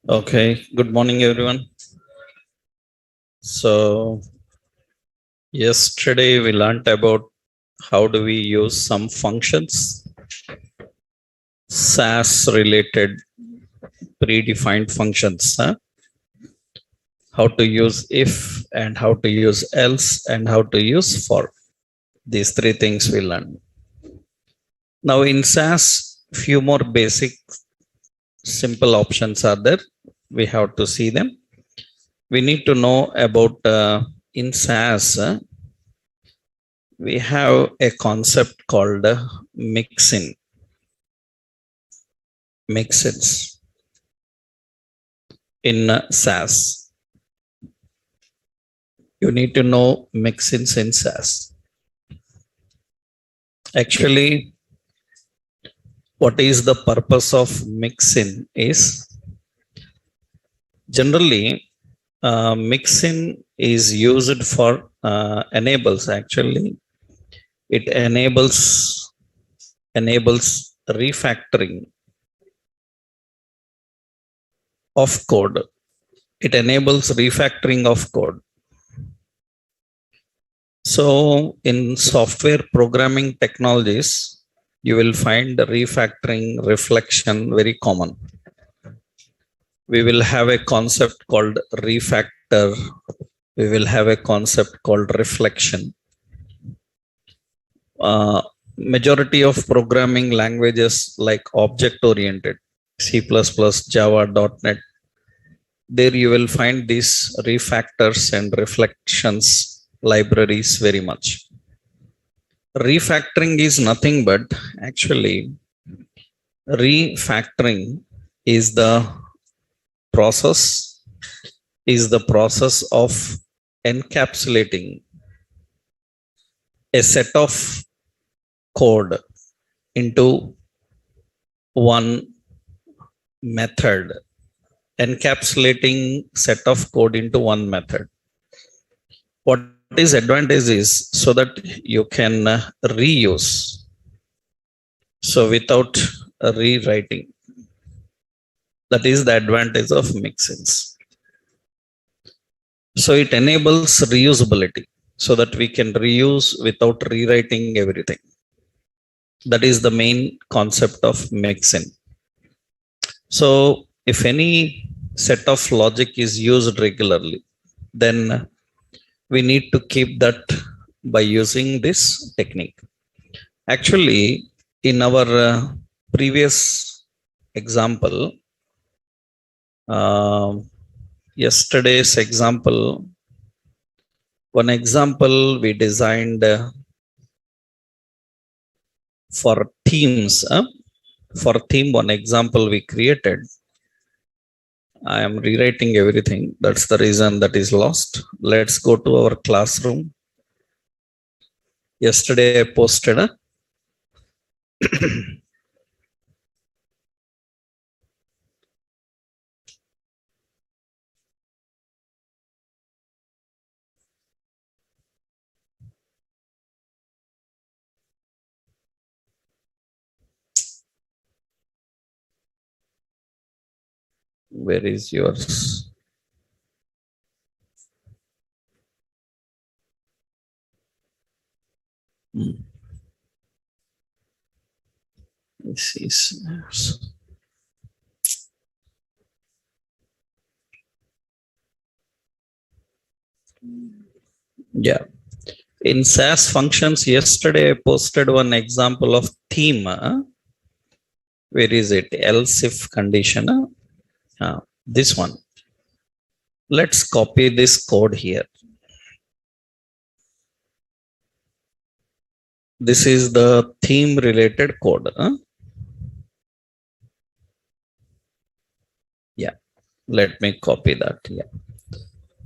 Okay, good morning, everyone. So, yesterday we learned about how do we use some functions, SAS related predefined functions, how to use if and how to use else and how to use for. These three things we learned. Now, in SAS, few more basic simple options are there. We have to see them. We need to know about in SAS. We have a concept called mixin. Mixins in SAS. You need to know mixins in SAS. Actually, what is the purpose of mixin is generally mixin is used for enables actually it enables refactoring of code. It enables refactoring of code. So in software programming technologies, you will find refactoring, reflection very common. We will have a concept called refactor. We will have a concept called reflection. Majority of programming languages like object-oriented, C++, Java, .NET, there you will find these refactors and reflections libraries very much. Refactoring is nothing but actually refactoring is the process of encapsulating a set of code into one method, encapsulating set of code into one method. What is advantage is so that you can reuse, so without rewriting. That is the advantage of mixins. So it enables reusability so that we can reuse without rewriting everything. That is the main concept of mixin. So if any set of logic is used regularly, then we need to keep that by using this technique. Actually, in our previous example, yesterday's example, one example we designed for themes. For theme, one example we created. I am rewriting everything. That's the reason that is lost. Let's go to our classroom. Yesterday I posted where is yours? This is yeah. In SAS functions, yesterday I posted one example of theme. Where is it? Else if condition. This one. Let's copy this code here. This is the theme related code. Yeah, let me copy that. Yeah.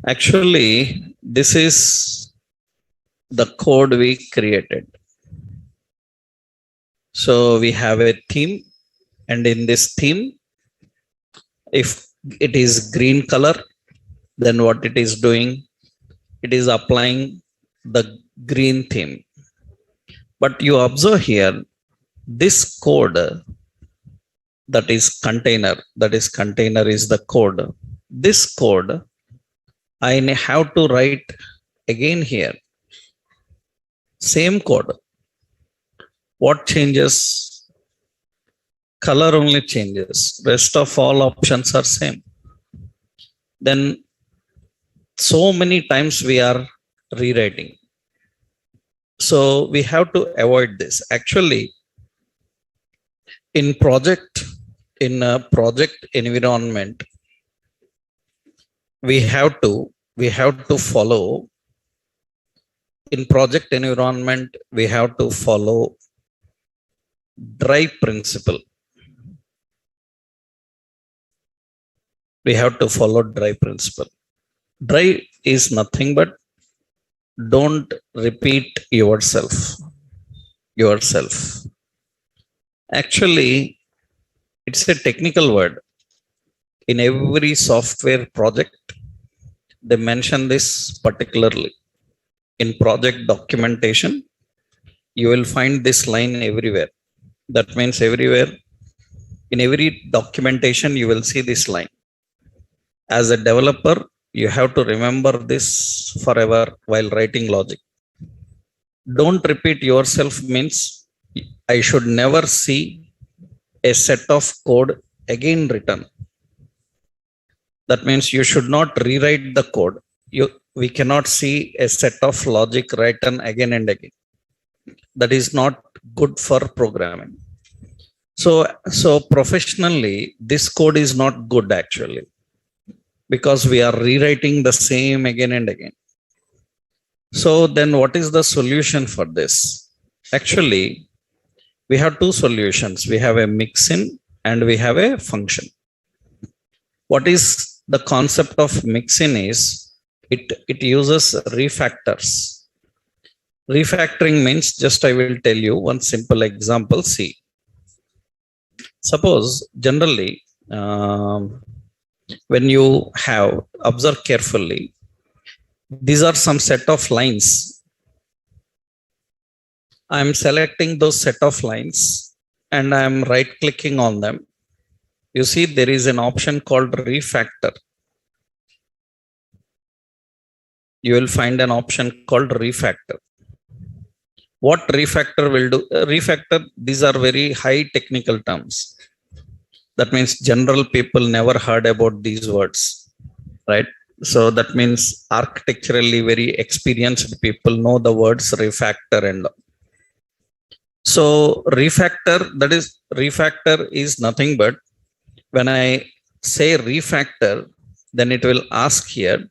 Actually, this is the code we created. So we have a theme, and in this theme, if it is green color, then what it is doing, it is applying the green theme. But you observe here, this code that is container. That is container is the code. This code I have to write again here. Same code. What changes? Color only changes. Rest of all options are same. Then so many times we are rewriting. So we have to avoid this. Actually, in a project environment, we have to follow. In project environment, we have to follow DRY principle. We have to follow DRY principle. DRY is nothing but don't repeat yourself. Actually, it's a technical word. In every software project, they mention this particularly. In project documentation, you will find this line everywhere. That means everywhere, in every documentation, you will see this line. As a developer, you have to remember this forever while writing logic. Don't repeat yourself means I should never see a set of code again written. That means you should not rewrite the code. We cannot see a set of logic written again and again. That is not good for programming. So professionally, this code is not good actually, because we are rewriting the same again and again. So then what is the solution for this? Actually, we have two solutions. We have a mixin and we have a function. What is the concept of mixin is it uses refactors. Refactoring means, just I will tell you one simple example. See, suppose generally, when you have observe carefully, these are some set of lines. I am selecting those set of lines and I am right clicking on them. You see there is an option called refactor. You will find an option called refactor. What refactor will do? Refactor, these are very high technical terms. That means general people never heard about these words, right? So that means architecturally very experienced people know the words refactor and all. So refactor is nothing but, when I say refactor, then it will ask here,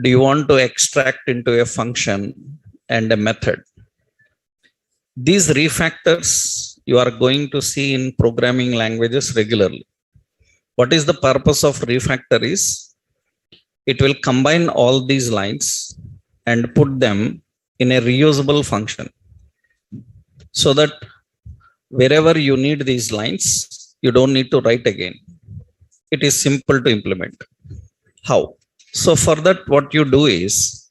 do you want to extract into a function and a method? These refactors you are going to see in programming languages regularly. What is the purpose of refactor is, it will combine all these lines and put them in a reusable function, so that wherever you need these lines, you don't need to write again. It is simple to implement. How? So for that, what you do is,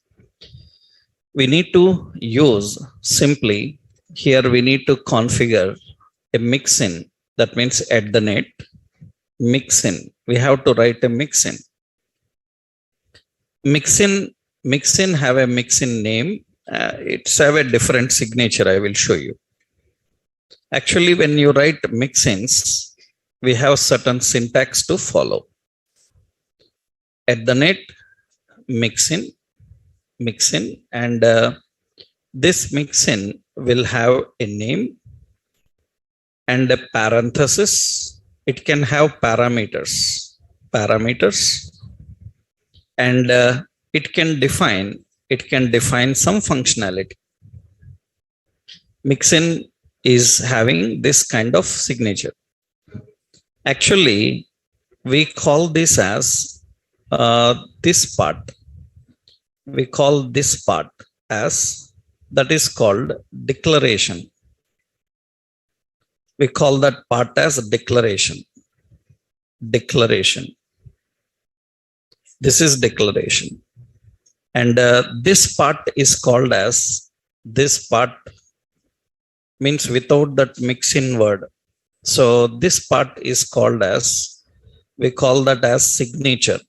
we need to use simply, here we need to configure a mixin. That means at the net mixin. We have to write a mixin. Mixin have a mixin name. It's have a different signature. I will show you. Actually, when you write mixins, we have certain syntax to follow. At the net mixin, and this mixin will have a name and a parenthesis. It can have parameters, and it can define some functionality. Mixin is having this kind of signature. Actually, we call this as this part. We call this part as, that is called declaration. We call that part as declaration. This is declaration. And this part is called as, this part means without that mixin word. So this part is called as, we call that as signature.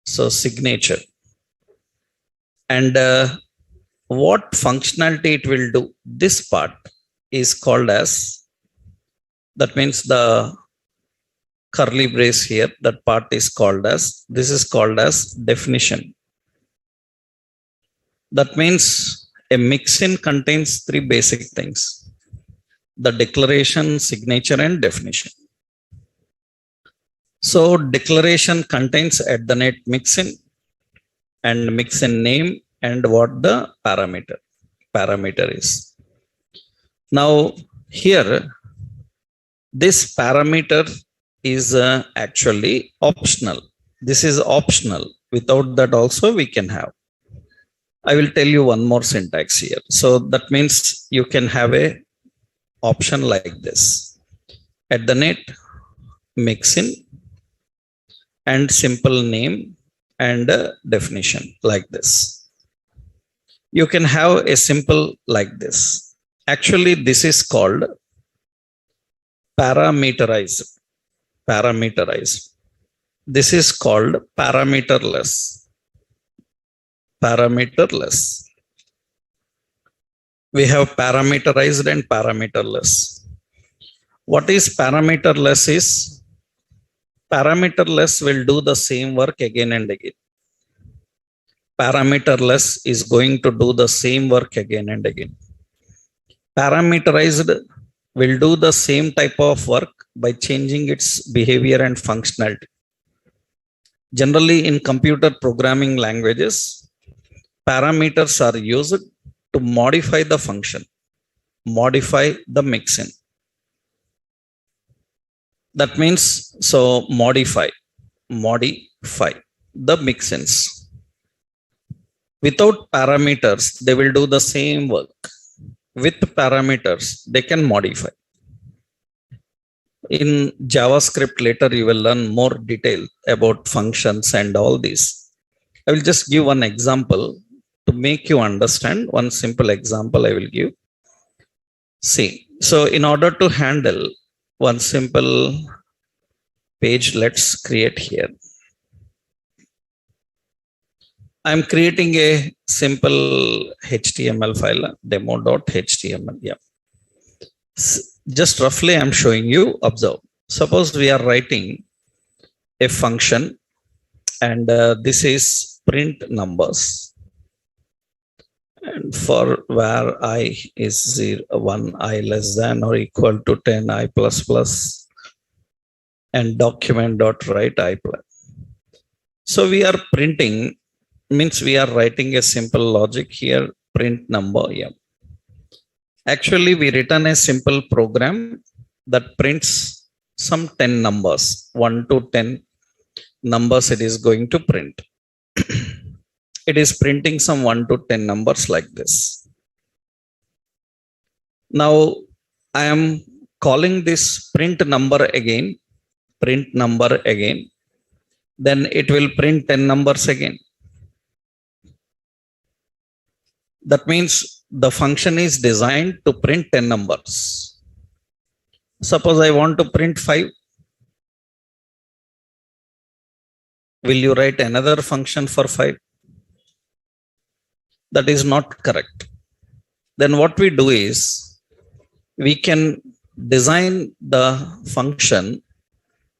So signature. And what functionality it will do, this part is called as, that means the curly brace here, that part is called as, this is called as definition. That means a mixin contains three basic things: the declaration, signature, and definition. So declaration contains at the net mixin and mixin name and what the parameter is. Now here, this parameter is actually optional. This is optional. Without that also we can have. I will tell you one more syntax here. So that means you can have a option like this: at the net mixin and simple name and definition, like this. You can have a simple like this. Actually, this is called parameterized. This is called parameterless. We have parameterized and parameterless. What is parameterless is, parameterless will do the same work again and again. Parameterless is going to do the same work again and again. Parameterized will do the same type of work by changing its behavior and functionality. Generally, in computer programming languages, parameters are used to modify the function, modify the mixin. That means, so modify the mixins. Without parameters, they will do the same work. With parameters, they can modify. In JavaScript later, you will learn more detail about functions and all these. I will just give one example to make you understand. One simple example I will give. See, so in order to handle one simple page, let's create here. I'm creating a simple HTML file, demo.html. Yeah. Just roughly I'm showing you. Observe. Suppose we are writing a function and this is print numbers. And for where I is 0, 1, I less than or equal to 10, I plus plus, and document.write I plus. So we are printing, means we are writing a simple logic here, print number. Yeah. Actually, we written a simple program that prints some 10 numbers, 1 to 10 numbers it is going to print. It is printing some 1 to 10 numbers like this. Now, I am calling this print number again, then it will print 10 numbers again. That means the function is designed to print 10 numbers. Suppose I want to print 5. Will you write another function for 5? That is not correct. Then what we do is, we can design the function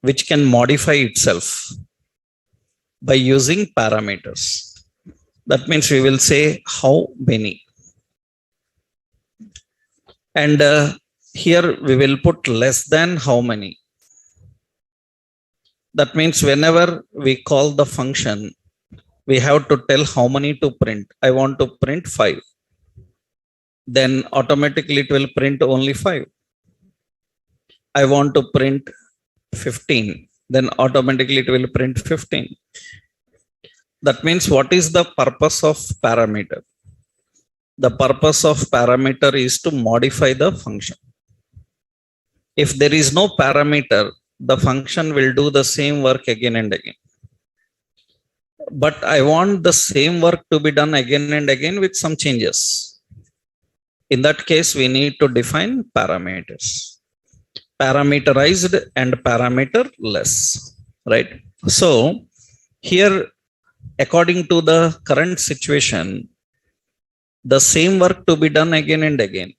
which can modify itself by using parameters. That means we will say how many. And here we will put less than how many. That means whenever we call the function, we have to tell how many to print. I want to print 5. Then automatically it will print only 5. I want to print 15. Then automatically it will print 15. That means what is the purpose of parameter? The purpose of parameter is to modify the function. If there is no parameter, the function will do the same work again and again. But I want the same work to be done again and again with some changes. In that case, we need to define parameters. parameterized and parameterless, right? So here, according to the current situation, the same work to be done again and again.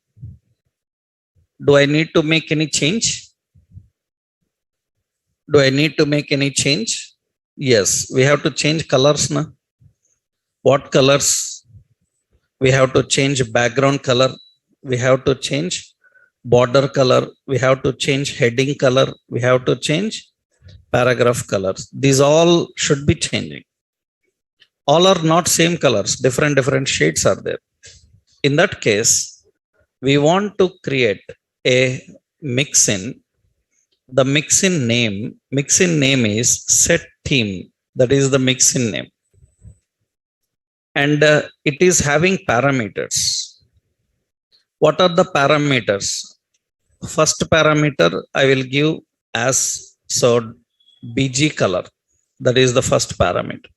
Do I need to make any change? Do I need to make any change? Yes, we have to change colors now. What colors? We have to change background color. We have to change border color. We have to change heading color. We have to change paragraph colors. These all should be changing. All are not same colors. Different shades are there. In that case, we want to create a mixin. The mixin name is set theme. That is the mixin name. And it is having parameters. What are the parameters? First parameter I will give as BG color. That is the first parameter.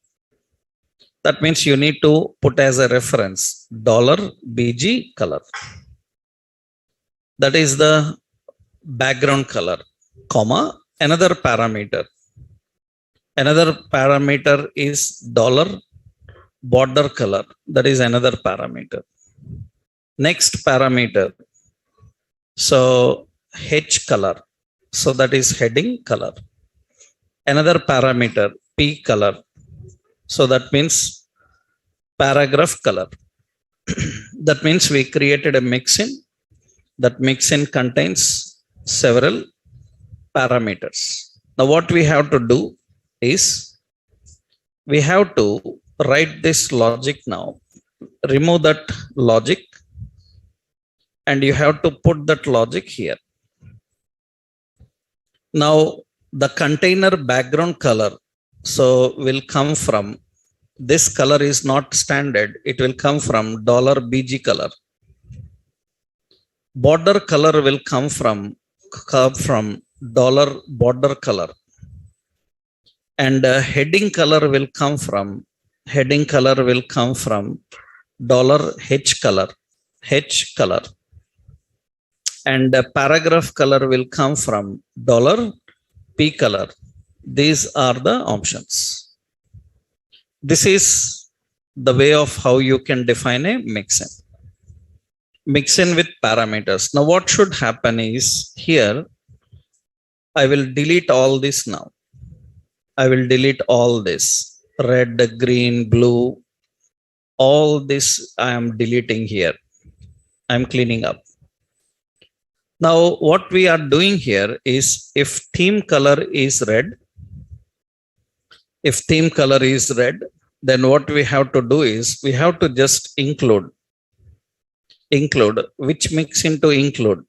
That means you need to put as a reference $BG color. That is the background color, comma, another parameter. Another parameter is $border color. That is another parameter. Next parameter, H color. So that is heading color. Another parameter, P color. So that means paragraph color. That means we created a mixin. That mixin contains several parameters. Now what we have to do is we have to write this logic now. Remove that logic and you have to put that logic here. Now the container background color will come from, this color is not standard. It will come from $BG color. Border color will come from $border color. And heading color will come from $H color. And paragraph color will come from $P color. These are the options. This is the way of how you can define a mixin. Mixin with parameters. Now what should happen is, here I will delete all this now. I will delete all this. Red, green, blue. All this I am deleting here. I am cleaning up. Now what we are doing here is, if theme color is red, then what we have to do is we have to just include which mixin to include.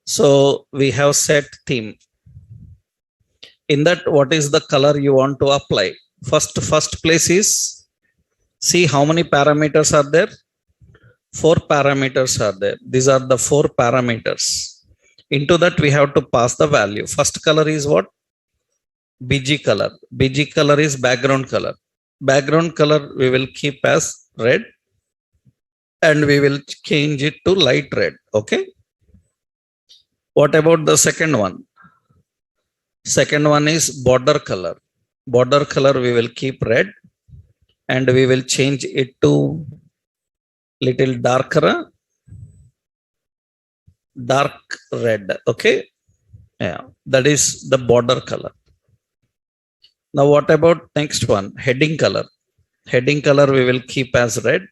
So we have set theme. In that, what is the color you want to apply? First place is, see how many parameters are there? 4 parameters are there. These are the 4 parameters. Into that we have to pass the value. First color is what? BG color. BG color is background color. Background color we will keep as red and we will change it to light red. Okay. What about the second one? Second one is border color. Border color we will keep red and we will change it to little darker, dark red. Okay. Yeah, that is the border color. Now what about next one? Heading color. Heading color we will keep as red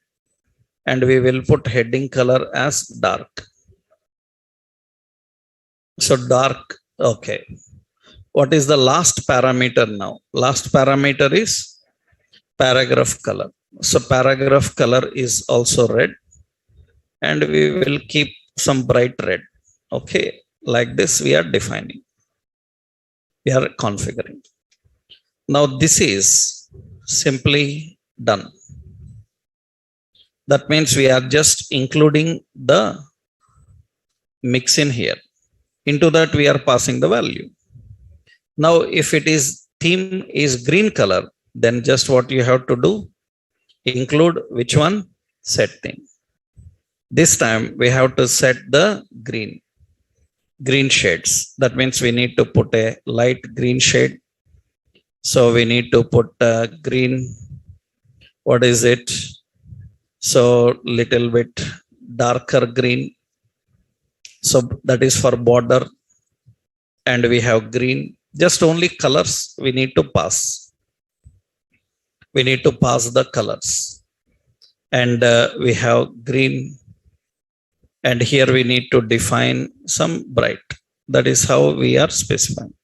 and we will put heading color as dark. So dark. Okay. What is the last parameter now? Last parameter is paragraph color. So paragraph color is also red and we will keep some bright red. Okay. Like this we are defining. We are configuring. Now this is simply done. That means we are just including the mixin here. Into that we are passing the value. Now if it is theme is green color, then just what you have to do, include which one? Set theme. This time we have to set the green. green shades. That means we need to put a light green shade. So we need to put green. What is it? So little bit darker green. So that is for border. And we have green. Just only colors we need to pass. We need to pass the colors. And we have green. And here we need to define some bright. That is how we are specifying.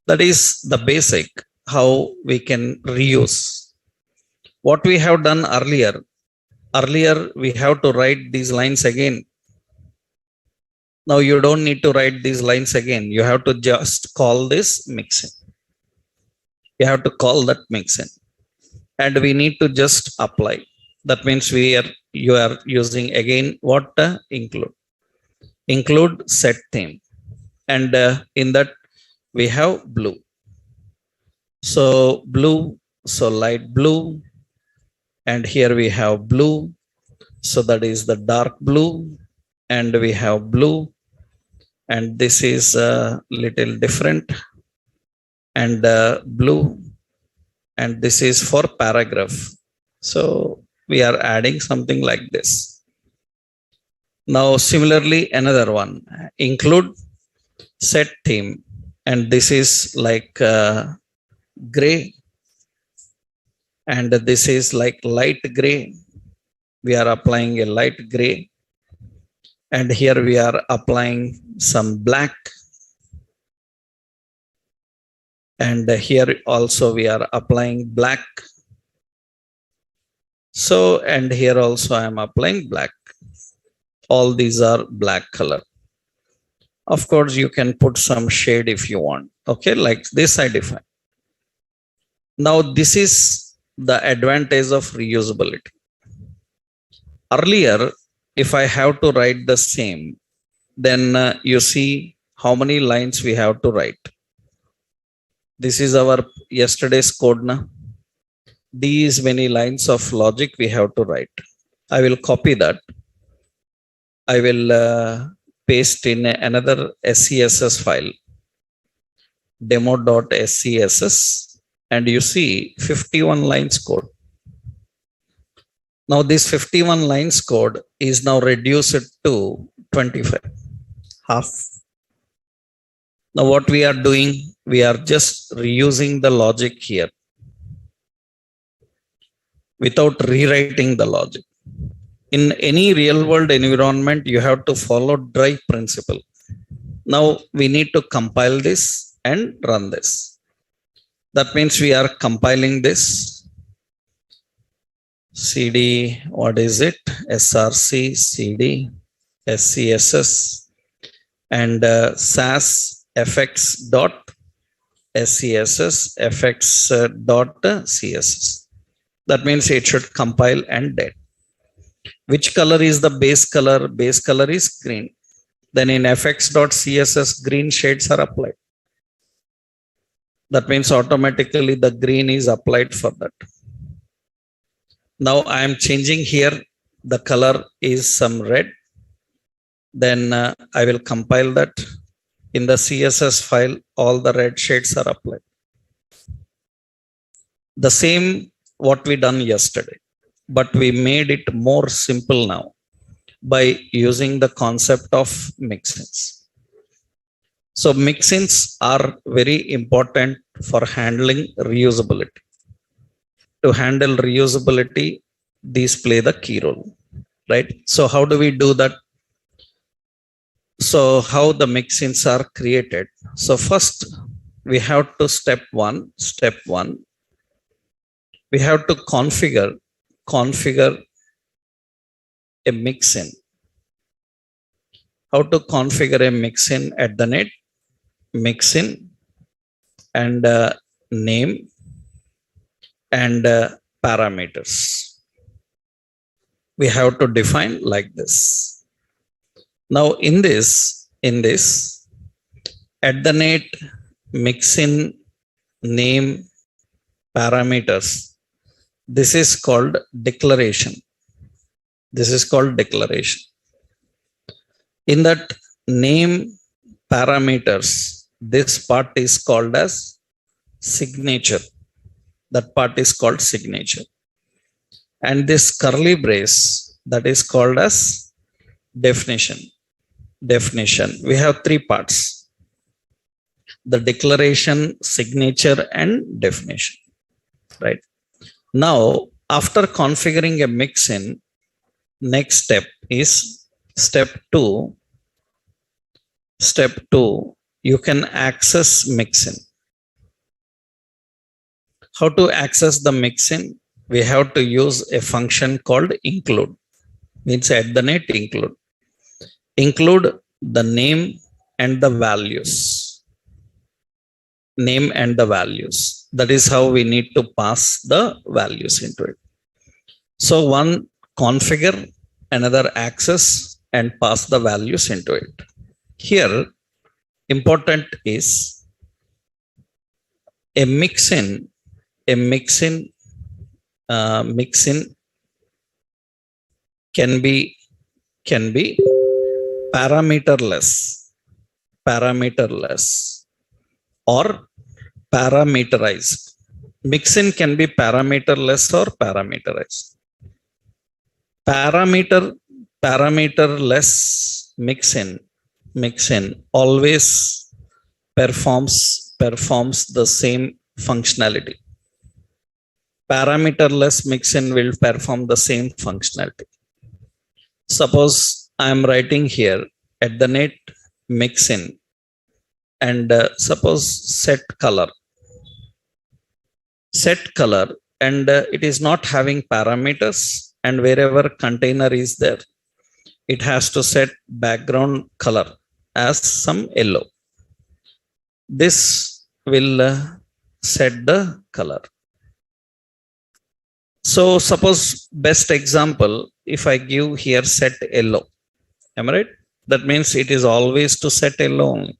That is the basic how we can reuse. What we have done earlier we have to write these lines again. Now you don't need to write these lines again. You have to just call this mixin. You have to call that mixin. And we need to just apply. That means you are using again what include. Include set theme. And in that we have blue. So blue, so light blue. And here we have blue. So that is the dark blue. And we have blue. And this is a little different. And blue. And this is for paragraph. So we are adding something like this. Now similarly another one. Include set theme. And this is like gray. And this is like light gray. We are applying a light gray. And here we are applying some black. And here also we are applying black. So, and here also I am applying black. All these are black color. Of course, you can put some shade if you want. Okay, like this I define. Now, this is the advantage of reusability. Earlier, if I have to write the same, then you see how many lines we have to write. This is our yesterday's code. Na? These many lines of logic we have to write. I will copy that. I will paste in another SCSS file, demo.scss, and you see 51 lines code. Now this 51 lines code is now reduced to 25, half. Now what we are doing, we are just reusing the logic here without rewriting the logic. In any real world environment, you have to follow drive principle. Now we need to compile this and run this. That means we are compiling this. CD, what is it? SRC, CD, SCSS, and SAS fx dot SCSS fx dot CSS. That means it should compile and dead. Which color is the base color? Base color is green. Then in fx.css, green shades are applied. That means automatically the green is applied for that. Now I am changing here. The color is some red. Then I will compile that. In the CSS file, all the red shades are applied. The same what we done yesterday. But we made it more simple now by using the concept of mixins. So mixins are very important for handling reusability. To handle reusability, these play the key role, right? So how do we do that? So how the mixins are created? So first we have to step one, we have to configure a mixin. How to configure a mixin at the net? Mixin and name and parameters. We have to define like this. Now in this at the net mixin name parameters, this is called declaration. This is called declaration. In that name parameters, this part is called as signature. That part is called signature. And this curly brace, that is called as definition. Definition. We have three parts: the declaration, signature, and definition. Right. Now, after configuring a mixin, next step is step 2. Step 2, you can access mixin. How to access the mixin? We have to use a function called include. Means @ include. Include the name and the values. Name and the values. That is how we need to pass the values into it. So one configure, another access, and pass the values into it. Here, important is a mixin. A mixin can be parameterless or parameterized. Mixin can be parameterless or parameterized. Parameterless mixin always performs the same functionality. Parameterless mixin will perform the same functionality. Suppose I am writing here @ mixin and suppose set color, and it is not having parameters, and wherever container is there, it has to set background color as some yellow. This will set the color. So suppose best example, if I give here set yellow, am I right? That means it is always to set yellow only.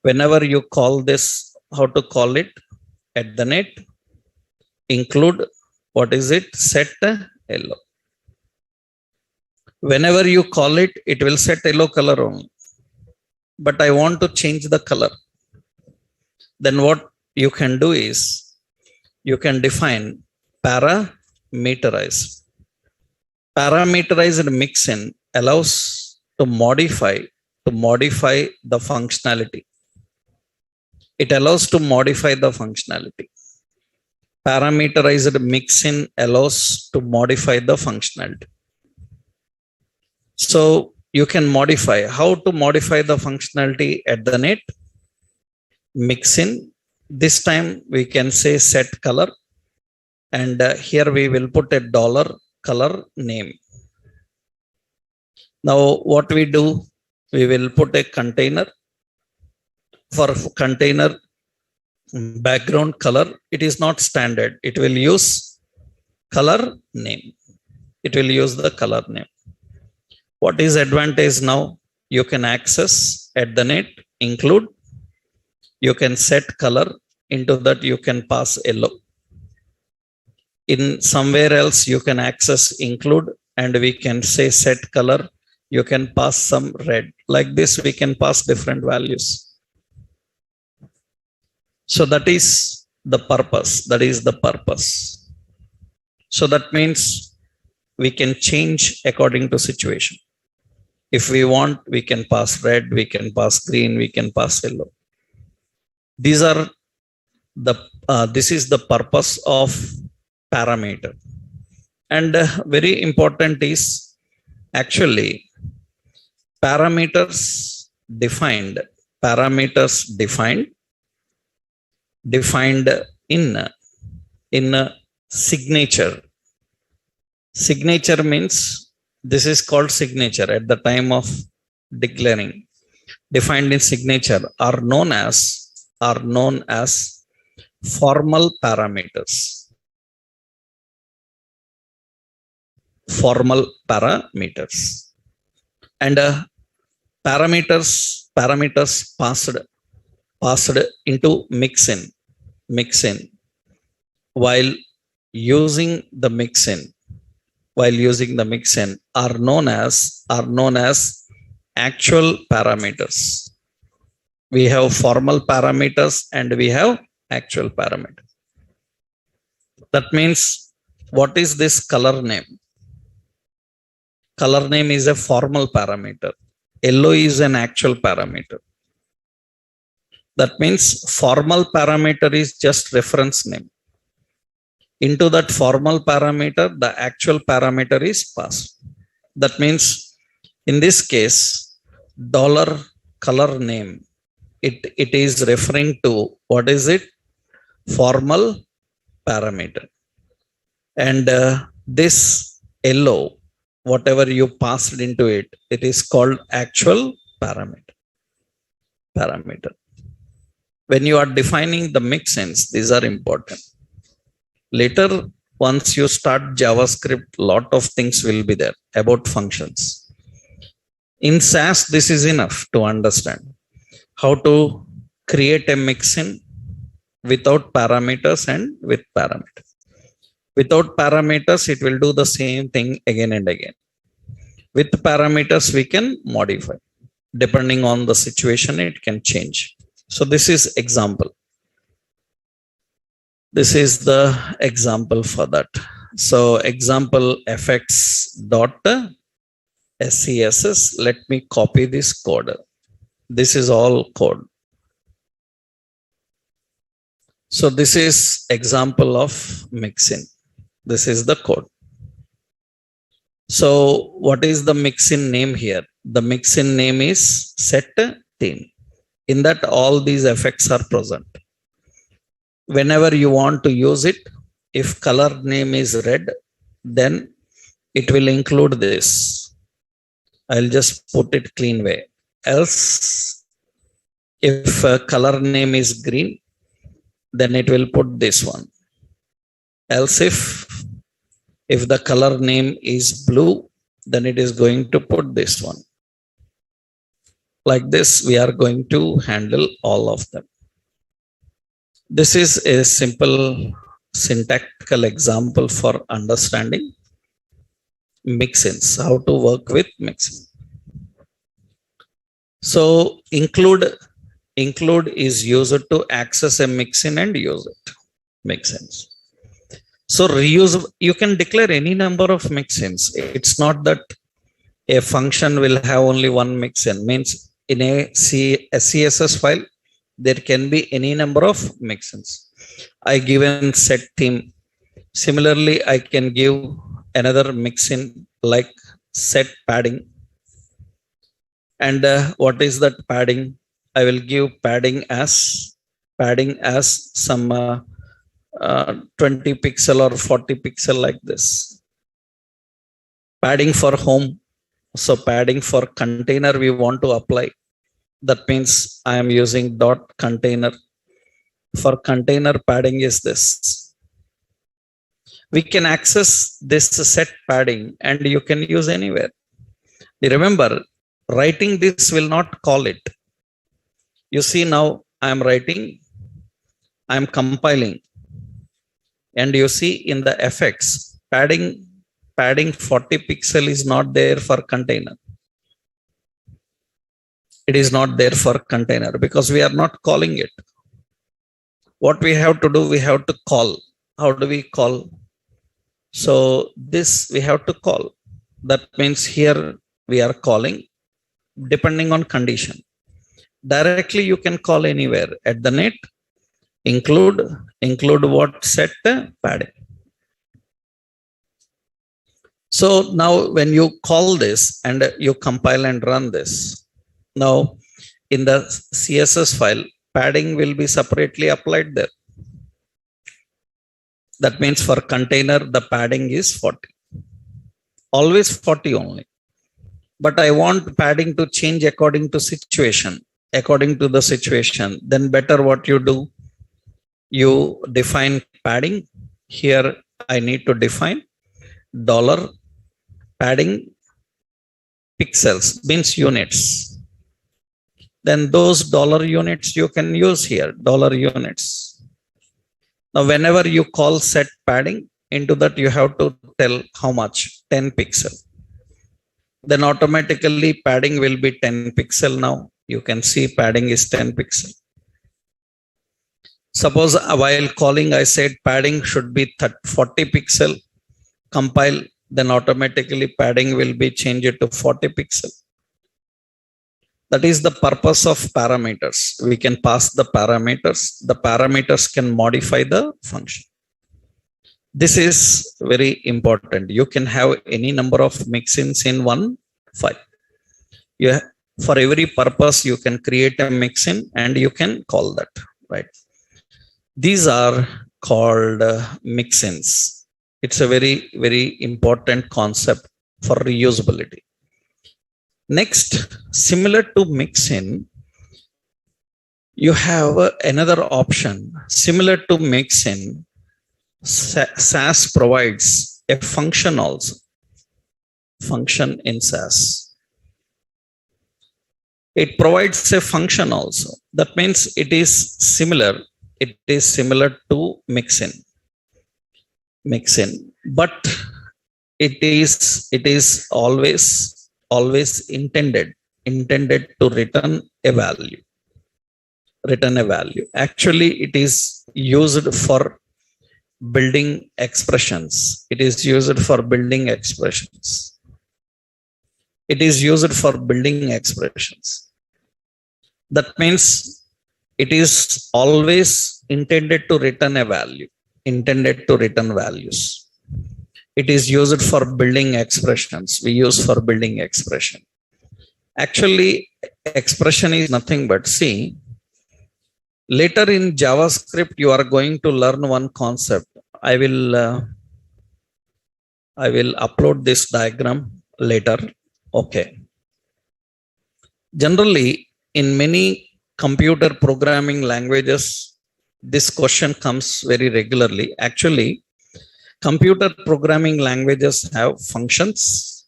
Whenever you call this, how to call it? @ include, what is it? Set yellow. Whenever you call it, it will set yellow color only. But I want to change the color. Then what you can do is, you can define parameterized. Parameterized mixin allows to modify the functionality. It allows to modify the functionality. Parameterized mixin allows to modify the functionality. So you can modify. How to modify the functionality @ mixin? This time we can say set color, and here we will put a $color name. Now what we do? We will put a container. For container background color, it is not standard. It will use color name. It will use the color name. What is advantage now? You can access @ include. You can set color. Into that you can pass yellow. In somewhere else you can access include, and we can say set color. You can pass some red. Like this we can pass different values. So that is the purpose. So that means we can change according to situation. If we want, we can pass red, we can pass green, we can pass yellow. These are this is the purpose of parameter. And very important is, actually, parameters defined in signature. Signature means, this is called signature at the time of declaring. Defined in signature are known as formal parameters. Formal parameters. And parameters passed into mixin while using the mixin are known as actual parameters. We have formal parameters and we have actual parameters. That means, what is this color name? Color name is a formal parameter. Yellow is an actual parameter. That means formal parameter is just reference name. Into that formal parameter, the actual parameter is passed. That means in this case, dollar color name, it is referring to, what is it? Formal parameter. And this yellow, whatever you passed into it, it is called actual parameter. When you are defining the mixins, these are important. Later, once you start JavaScript, lot of things will be there about functions. In SAS, this is enough to understand how to create a mixin without parameters and with parameters. Without parameters, it will do the same thing again and again. With parameters, we can modify. Depending on the situation, it can change. So this is example. This is the example for that. So example effects dot SCSS. Let me copy this code. This is all code. So this is example of mixin. This is the code. So what is the mixin name here? The mixin name is set theme. In that, all these effects are present. Whenever you want to use it, if color name is red, then it will include this. I'll just put it clean way. Else, if color name is green, then it will put this one. Else, if the color name is blue, then it is going to put this one. Like this, we are going to handle all of them. This is a simple syntactical example for understanding mixins, how to work with mixin. So include is used to access a mixin and use it. Mixins. So reuse, you can declare any number of mixins. It's not that a function will have only one mixin. Means in a CSS file, there can be any number of mixins. I given set theme. Similarly, I can give another mixin like set padding. And what is that padding? I will give padding as some 20 pixel or 40 pixel like this. Padding for home. So padding for container we want to apply. That means I am using dot container. For container, padding is this. We can access this set padding and you can use anywhere. Remember, writing this will not call it. You see, now I am writing, I am compiling. And you see in the effects, padding 40 pixel is not there for container. It is not there for container because we are not calling it. What we have to do, we have to call. How do we call? So this we have to call. That means here we are calling depending on condition. Directly you can call anywhere at the net. Include what? Set padding. So now when you call this and you compile and run this, now in the CSS file, padding will be separately applied there. That means for container, the padding is 40. Always 40 only. But I want padding to change according to situation. According to the situation, then better what you do? You define padding. Here I need to define dollar padding pixels, means units. Then those dollar units you can use here, dollar units. Now, whenever you call set padding, into that you have to tell how much, 10 pixel. then automatically padding will be 10 pixel. Now you can see padding is 10 pixel. Suppose while calling I said padding should be 40 pixel, compile, then automatically padding will be changed to 40 pixel. That is the purpose of parameters. We can pass the parameters. The parameters can modify the function. This is very important. You can have any number of mixins in one file. For every purpose, you can create a mixin and you can call that, right? These are called mixins. It's a very, very important concept for reusability. Next, similar to mixin, you have another option. Similar to mixin, SAS provides a function also. Function in SAS. It provides a function also. That means it is similar. It is similar to mixin. But it is always intended to return a value. Actually, it is used for building expressions. It is used for building expressions. That means it is always intended to return a value, values. It is used for building expressions. We use for building expression. Actually, expression is nothing but, see, later in JavaScript, you are going to learn one concept. I will upload this diagram later. Okay. Generally, in many computer programming languages, this question comes very regularly. Actually, computer programming languages have functions,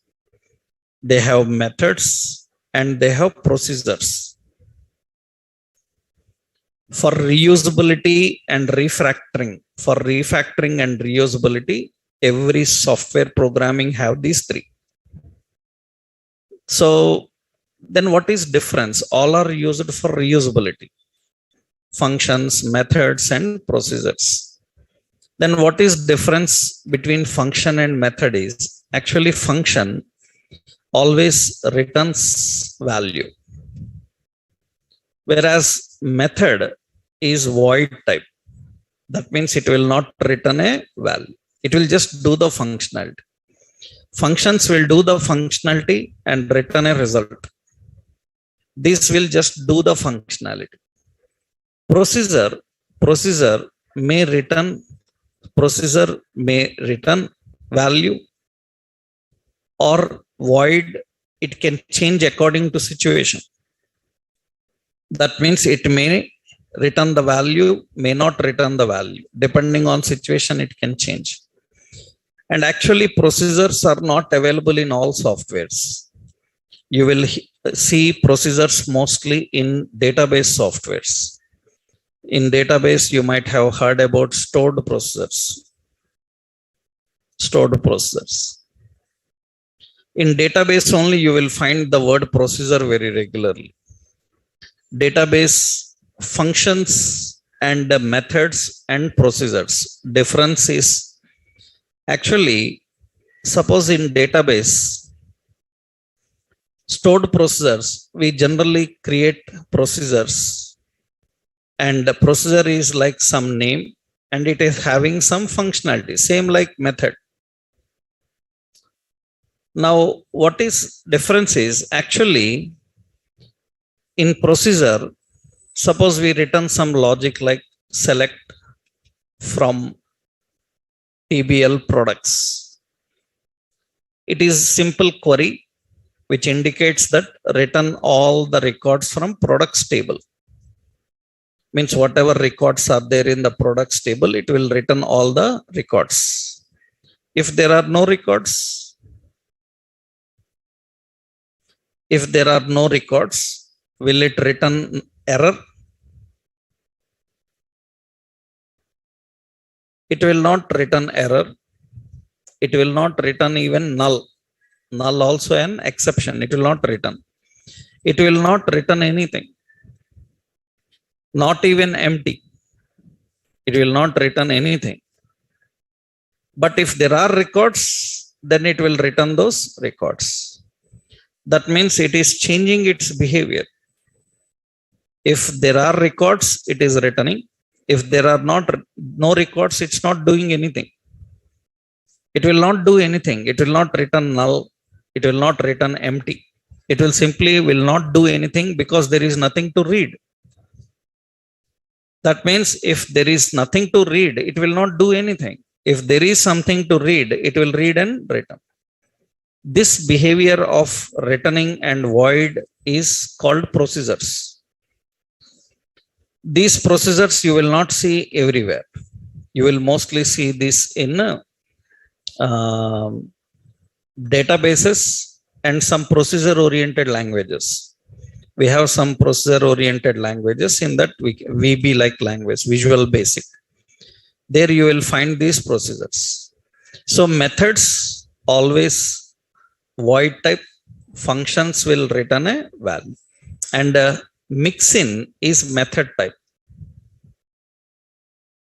they have methods, and they have procedures. For reusability and refactoring, and reusability, every software programming have these three. So then what is difference? All are used for reusability. Functions, methods, and procedures. Then what is difference between function and method is, actually function always returns value, whereas method is void type. That means it will not return a value. It will just do the functionality. Functions will do the functionality and return a result. This will just do the functionality. Procedure may return value or void. It can change according to situation. That means it may return the value, may not return the value. Depending on situation, it can change. And actually, procedures are not available in all softwares. You will see procedures mostly in database softwares. In database, you might have heard about stored procedures. In database only, you will find the word procedure very regularly. Database functions and methods and procedures. Difference is, actually, suppose in database, stored procedures, we generally create procedures, and the procedure is like some name and it is having some functionality, same like method. Now, what is difference is, actually, in procedure, suppose we return some logic like select from TBL products. It is simple query which indicates that return all the records from products table. Means whatever records are there in the products table, it will return all the records. If there are no records, will it return error? It will not return error. It will not return even null. Null also an exception. It will not return. It will not return anything. Not even empty. It will not return anything. But if there are records, then it will return those records. That means it is changing its behavior. If there are records, it is returning. If there are no records, it's not doing anything. It will not do anything. It will not return null. It will not return empty. It will simply will not do anything because there is nothing to read. That means if there is nothing to read, it will not do anything. If there is something to read, it will read and return. This behavior of returning and void is called procedures. These procedures you will not see everywhere. You will mostly see this in databases and some procedure oriented languages. We have some procedure oriented languages. In that VB like language, Visual Basic. There you will find these procedures. So methods always void type, functions will return a value, and mixin is method type.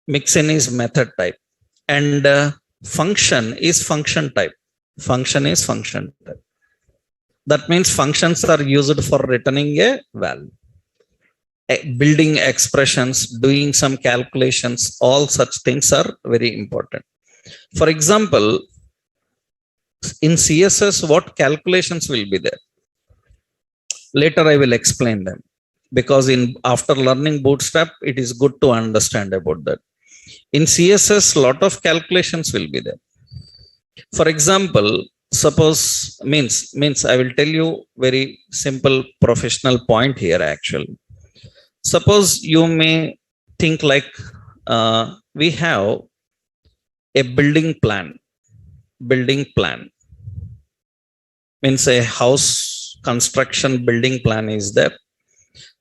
Mixin is method type, and function is function type. Function is function type. That means functions are used for returning a value, building expressions, doing some calculations. All such things are very important. For example, in CSS, what calculations will be there? Later I will explain them, because after learning Bootstrap, it is good to understand about that. In CSS, lot of calculations will be there. For example, suppose means I will tell you very simple professional point here. Actually, suppose you may think like we have a building plan. Building plan means a house construction building plan is there.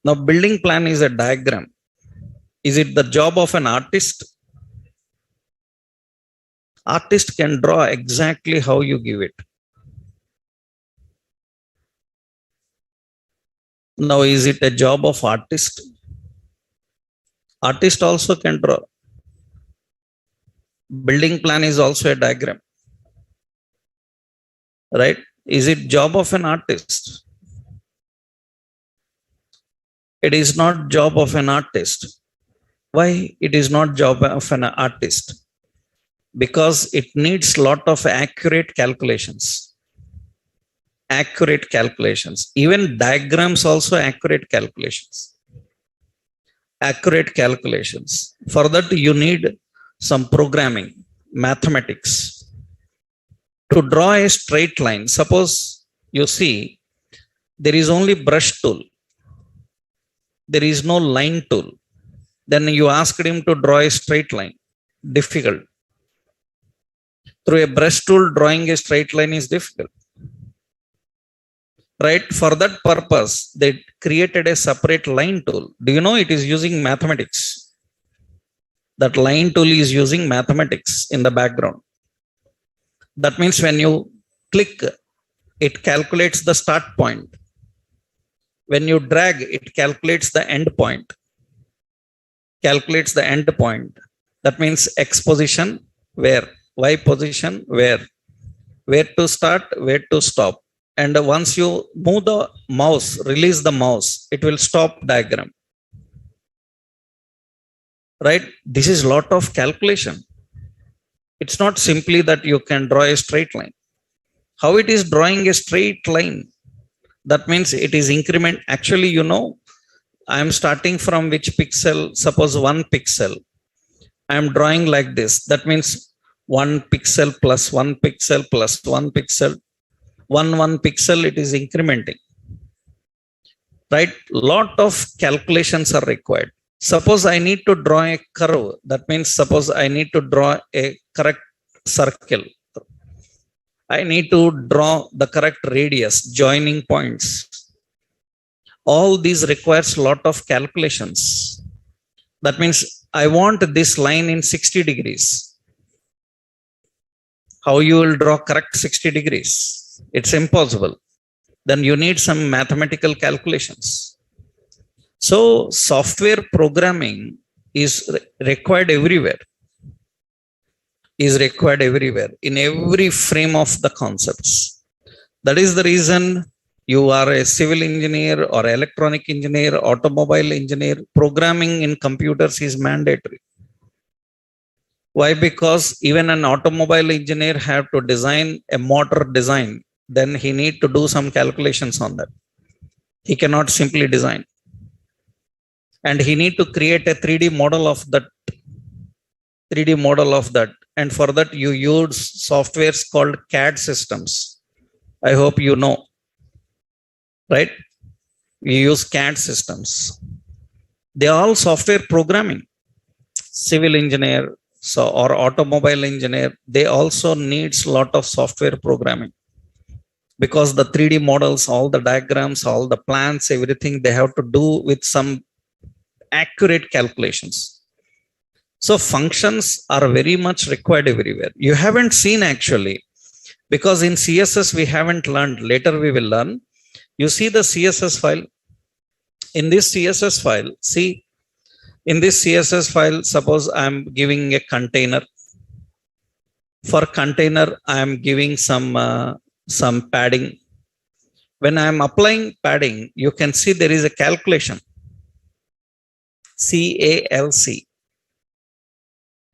Now building plan is a diagram. Is it the job of an artist? Artist can draw exactly how you give it. Now, is it a job of artist? Artist also can draw. Building plan is also a diagram, right? Is it job of an artist? It is not job of an artist. Why it is not job of an artist? Because it needs lot of accurate calculations. Accurate calculations. Even diagrams also accurate calculations. Accurate calculations. For that you need some programming, mathematics. To draw a straight line, suppose you see there is only brush tool. There is no line tool. Then you asked him to draw a straight line. Difficult. Through a brush tool, drawing a straight line is difficult. Right? For that purpose, they created a separate line tool. Do you know it is using mathematics? That line tool is using mathematics in the background. That means when you click, it calculates the start point. When you drag, it calculates the end point. Calculates the end point. That means X position, where? Y position, where to start, where to stop. And once you move the mouse, release the mouse, it will stop diagram. Right? This is lot of calculation. It's not simply that you can draw a straight line. How it is drawing a straight line? That means it is increment. Actually, you know, I am starting from which pixel? Suppose 1 pixel. I am drawing like this. That means 1 pixel plus 1 pixel plus 1 pixel. 1 pixel, it is incrementing. Right? Lot of calculations are required. Suppose I need to draw a curve. That means suppose I need to draw a correct circle. I need to draw the correct radius, joining points. All these requires lot of calculations. That means I want this line in 60 degrees. How you will draw correct 60 degrees? It's impossible. Then you need some mathematical calculations. So software programming is required everywhere, in every frame of the concepts. That is the reason you are a civil engineer or electronic engineer, automobile engineer, programming in computers is mandatory. Why? Because even an automobile engineer have to design a motor design, then he need to do some calculations on that. He cannot simply design. And he need to create a 3D model of that. And for that you use softwares called CAD systems. I hope you know, right? We use CAD systems. They are all software programming. Civil engineer or automobile engineer, they also needs a lot of software programming, because the 3D models, all the diagrams, all the plans, everything they have to do with some accurate calculations. So functions are very much required everywhere. You haven't seen actually, because in CSS we haven't learned. Later we will learn. You see the CSS file. In this CSS file, see, in this CSS file, suppose I am giving a container. For container, I am giving some padding. When I am applying padding, you can see there is a calculation. CALC.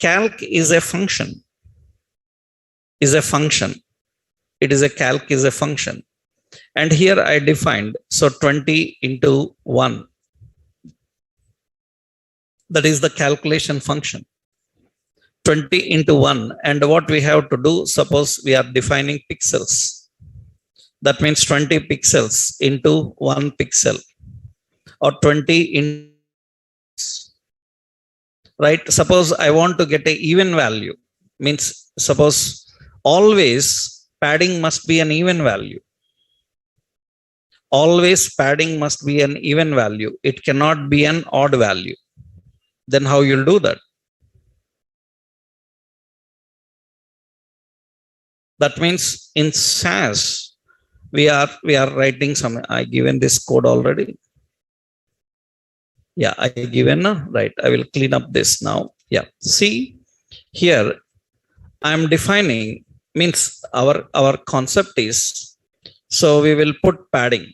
Calc is a function. It is a calc is a function. And here I defined, so 20 into 1. That is the calculation function. 20 into 1. And what we have to do, suppose we are defining pixels. That means 20 pixels into 1 pixel, or 20 in, right? Suppose I want to get a even value, means suppose always padding must be an even value. Always padding must be an even value. It cannot be an odd value. Then how you'll do that? That means in SAS, we are writing some, I given this code already. Yeah, I given, right. I will clean up this now. Yeah. See here, I am defining, means our concept is, so we will put padding.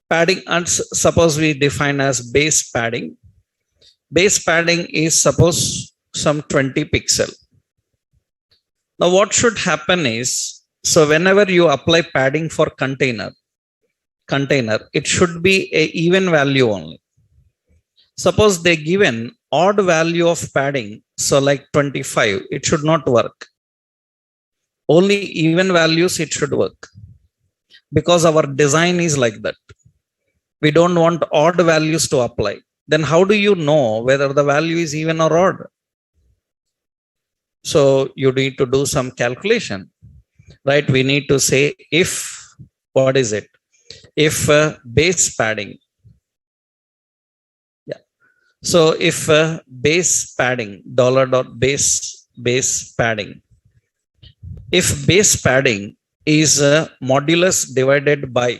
Padding, and suppose we define as base padding. Base padding is suppose some 20 pixel. Now what should happen is, so whenever you apply padding for container, it should be a even value only. Suppose they given odd value of padding, so like 25, it should not work. Only even values it should work, because our design is like that. We don't want odd values to apply. Then how do you know whether the value is even or odd? So you need to do some calculation, right? We need to say if, what is it? If base padding. Yeah. So if base padding, $.base padding. If base padding is modulus divided by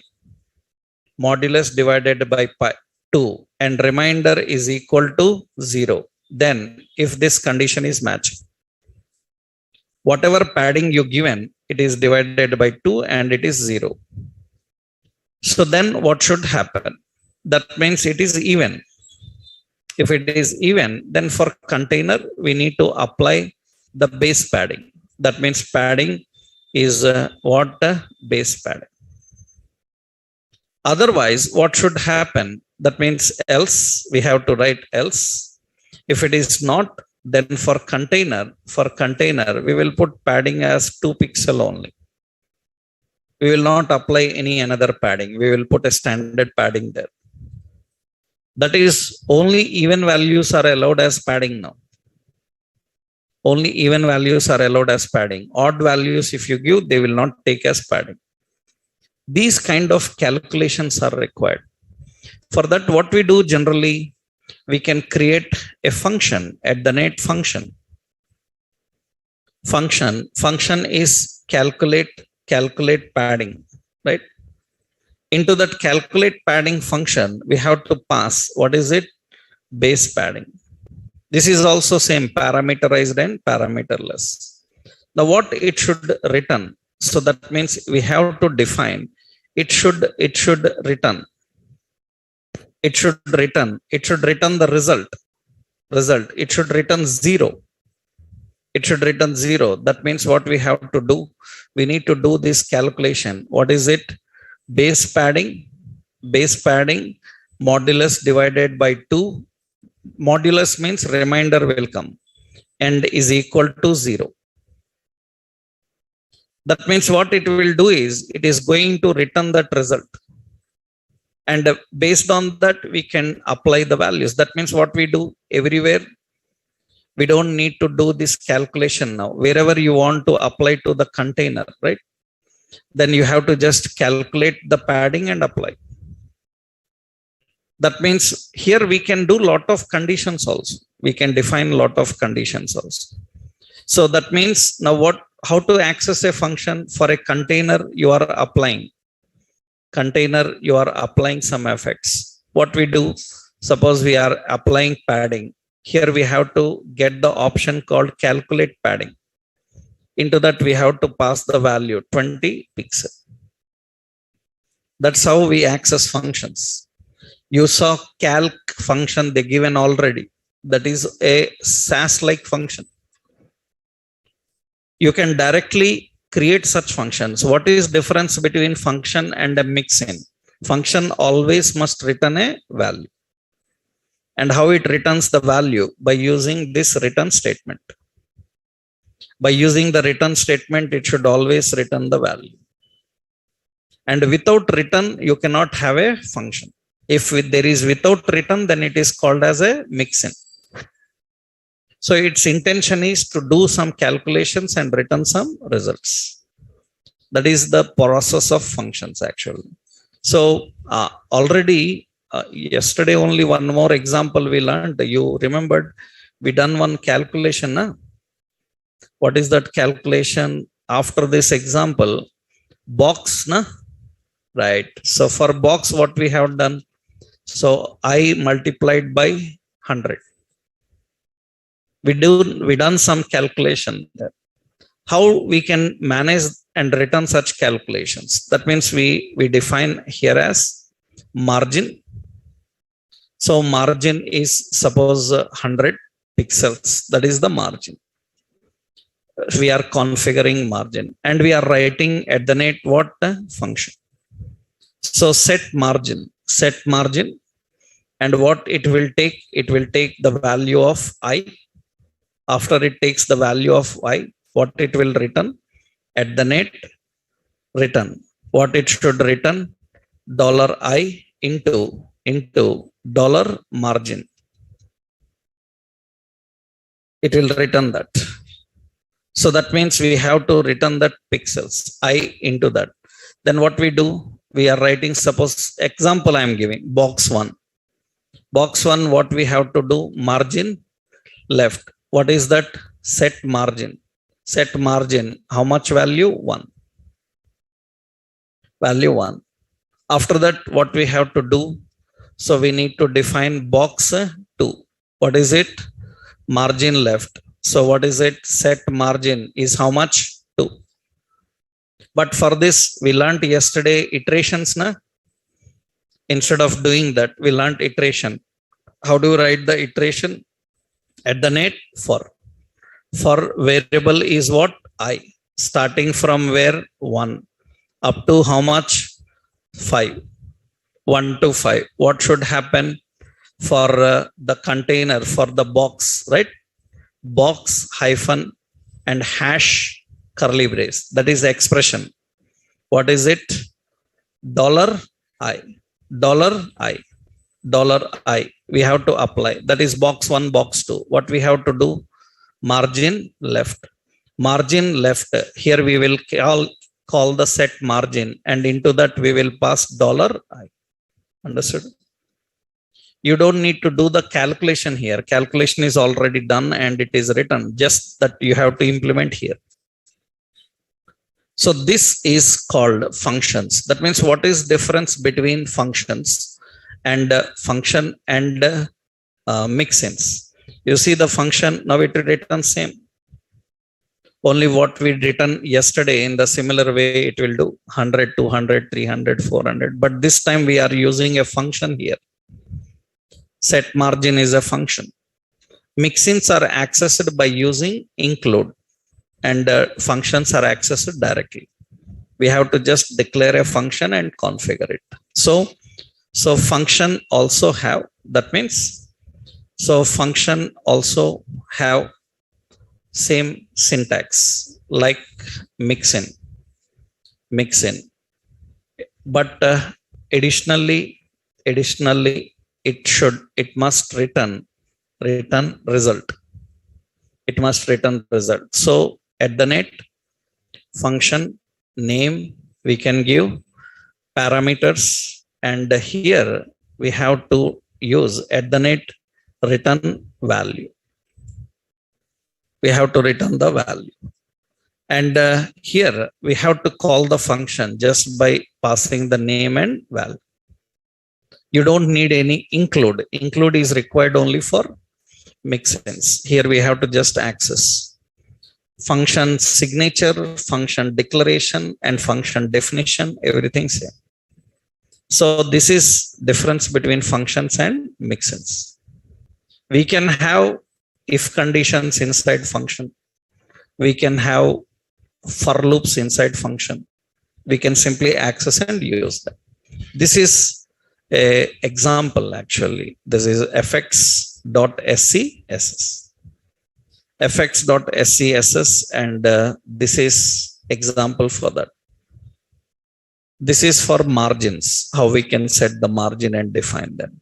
2 and remainder is equal to 0, then if this condition is matched, whatever padding you given, it is divided by 2 and it is 0. So then what should happen? That means it is even. If it is even, then for container, we need to apply the base padding. That means padding is what? Base padding. Otherwise, what should happen? That means else, we have to write else. If it is not, then for container, we will put padding as 2 pixel only. We will not apply any another padding. We will put a standard padding there. That is, only even values are allowed as padding now. Only even values are allowed as padding. Odd values, if you give, they will not take as padding. These kind of calculations are required. For that, what we do generally, we can create a function at the net function. Function is calculate padding, right? Into that calculate padding function, we have to pass, what is it? Base padding. This is also same parameterized and parameterless. Now what it should return? So that means we have to define, it should return the result. It should return 0. That means what we have to do, we need to do this calculation. What is it? Base padding modulus divided by 2. Modulus means remainder will come and is equal to 0. That means what it will do is, it is going to return that result. And based on that, we can apply the values. That means what we do everywhere, we don't need to do this calculation now. Wherever you want to apply to the container, right? Then you have to just calculate the padding and apply. That means here we can do lot of conditions also. We can define lot of conditions also. So that means now how to access a function for a container you are applying. You are applying some effects. What we do, suppose we are applying padding. Here we have to get the option called calculate padding. Into that we have to pass the value 20 pixel. That's how we access functions. You saw calc function they given already. That is a SAS-like function. You can directly create such functions. What is difference between function and a mixin? Function always must return a value. And how it returns the value? By using this return statement. By using the return statement, it should always return the value. And without return, you cannot have a function. If there is without return, then it is called as a mixin. So its intention is to do some calculations and return some results. That is the process of functions actually. So already yesterday only one more example we learned. You remembered we done one calculation. Huh? What is that calculation? After this example, box, na? Right? So for box, what we have done? So I multiplied by 100. We done some calculation there. How we can manage and return such calculations? That means we define here as margin. So margin is suppose 100 pixels. That is the margin. We are configuring margin and we are writing at the net what function. So set margin, and what it will take the value of I. After it takes the value of I, what it will return at the net return. What it should return? $I into dollar margin. It will return that. So that means we have to return that pixels, I into that. Then what we do? We are writing, suppose example I am giving, box 1. Box 1, what we have to do? Margin left. What is that? Set margin. Set margin. How much value? 1. Value 1. After that, what we have to do? So we need to define box 2. What is it? Margin left. So what is it? Set margin is how much? 2. But for this, we learned yesterday iterations. Na? Instead of doing that, we learned iteration. How do you write the iteration? At the net for variable is what? I. Starting from where? 1. Up to how much? 5. 1 to 5. What should happen for the container, for the box, right? Box hyphen and hash curly brace. That is the expression. What is it? $I. $I. We have to apply. That is box 1, box 2. What we have to do? Margin left. Margin left. Here we will call the set margin, and into that we will pass $I. Understood? You don't need to do the calculation here. Calculation is already done and it is written, just that you have to implement here. So this is called functions. That means what is difference between functions and function and mixins? You see the function, now it written same. Only what we written yesterday in the similar way it will do 100, 200, 300, 400. But this time we are using a function here. Set margin is a function. Mixins are accessed by using include, and functions are accessed directly. We have to just declare a function and configure it. So function also have, that means, so function also have same syntax like mixin, but additionally it must return result. It must return result. So at the net function name we can give parameters, and here we have to use at the net return value. We have to return the value, and here we have to call the function just by passing the name and value. You don't need any include. Include is required only for mixins. Here we have to just access function signature, function declaration, and function definition, everything same. So this is difference between functions and mixins. We can have if conditions inside function. We can have for loops inside function. We can simply access and use that. This is a example actually. This is fx.scss. fx.scss, and this is example for that. This is for margins, how we can set the margin and define them.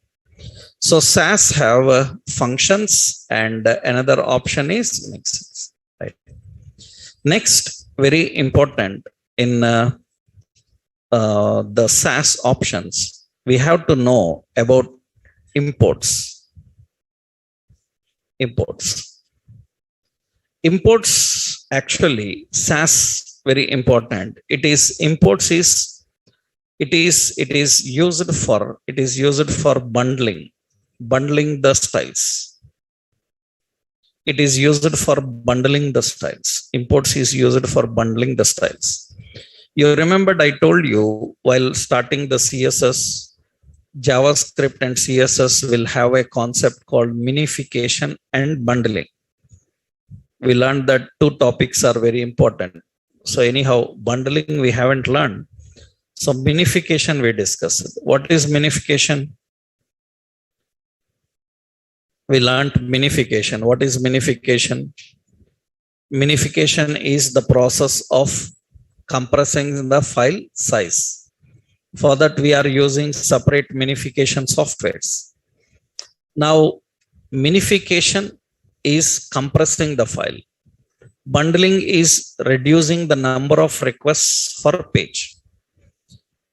So SAS have functions, and another option is mixins. Right. Next, very important in the SAS options, we have to know about imports. Imports actually SAS very important. It is imports is it is used for bundling the styles. It is used for bundling the styles. Imports is used for bundling the styles. You remembered I told you while starting the CSS, JavaScript and CSS will have a concept called minification and bundling. We learned that two topics are very important. So anyhow, bundling we haven't learned. So minification we discussed. What is minification? We learned minification. What is minification? Minification is the process of compressing the file size. For that we are using separate minification softwares. Now minification is compressing the file. Bundling is reducing the number of requests for page.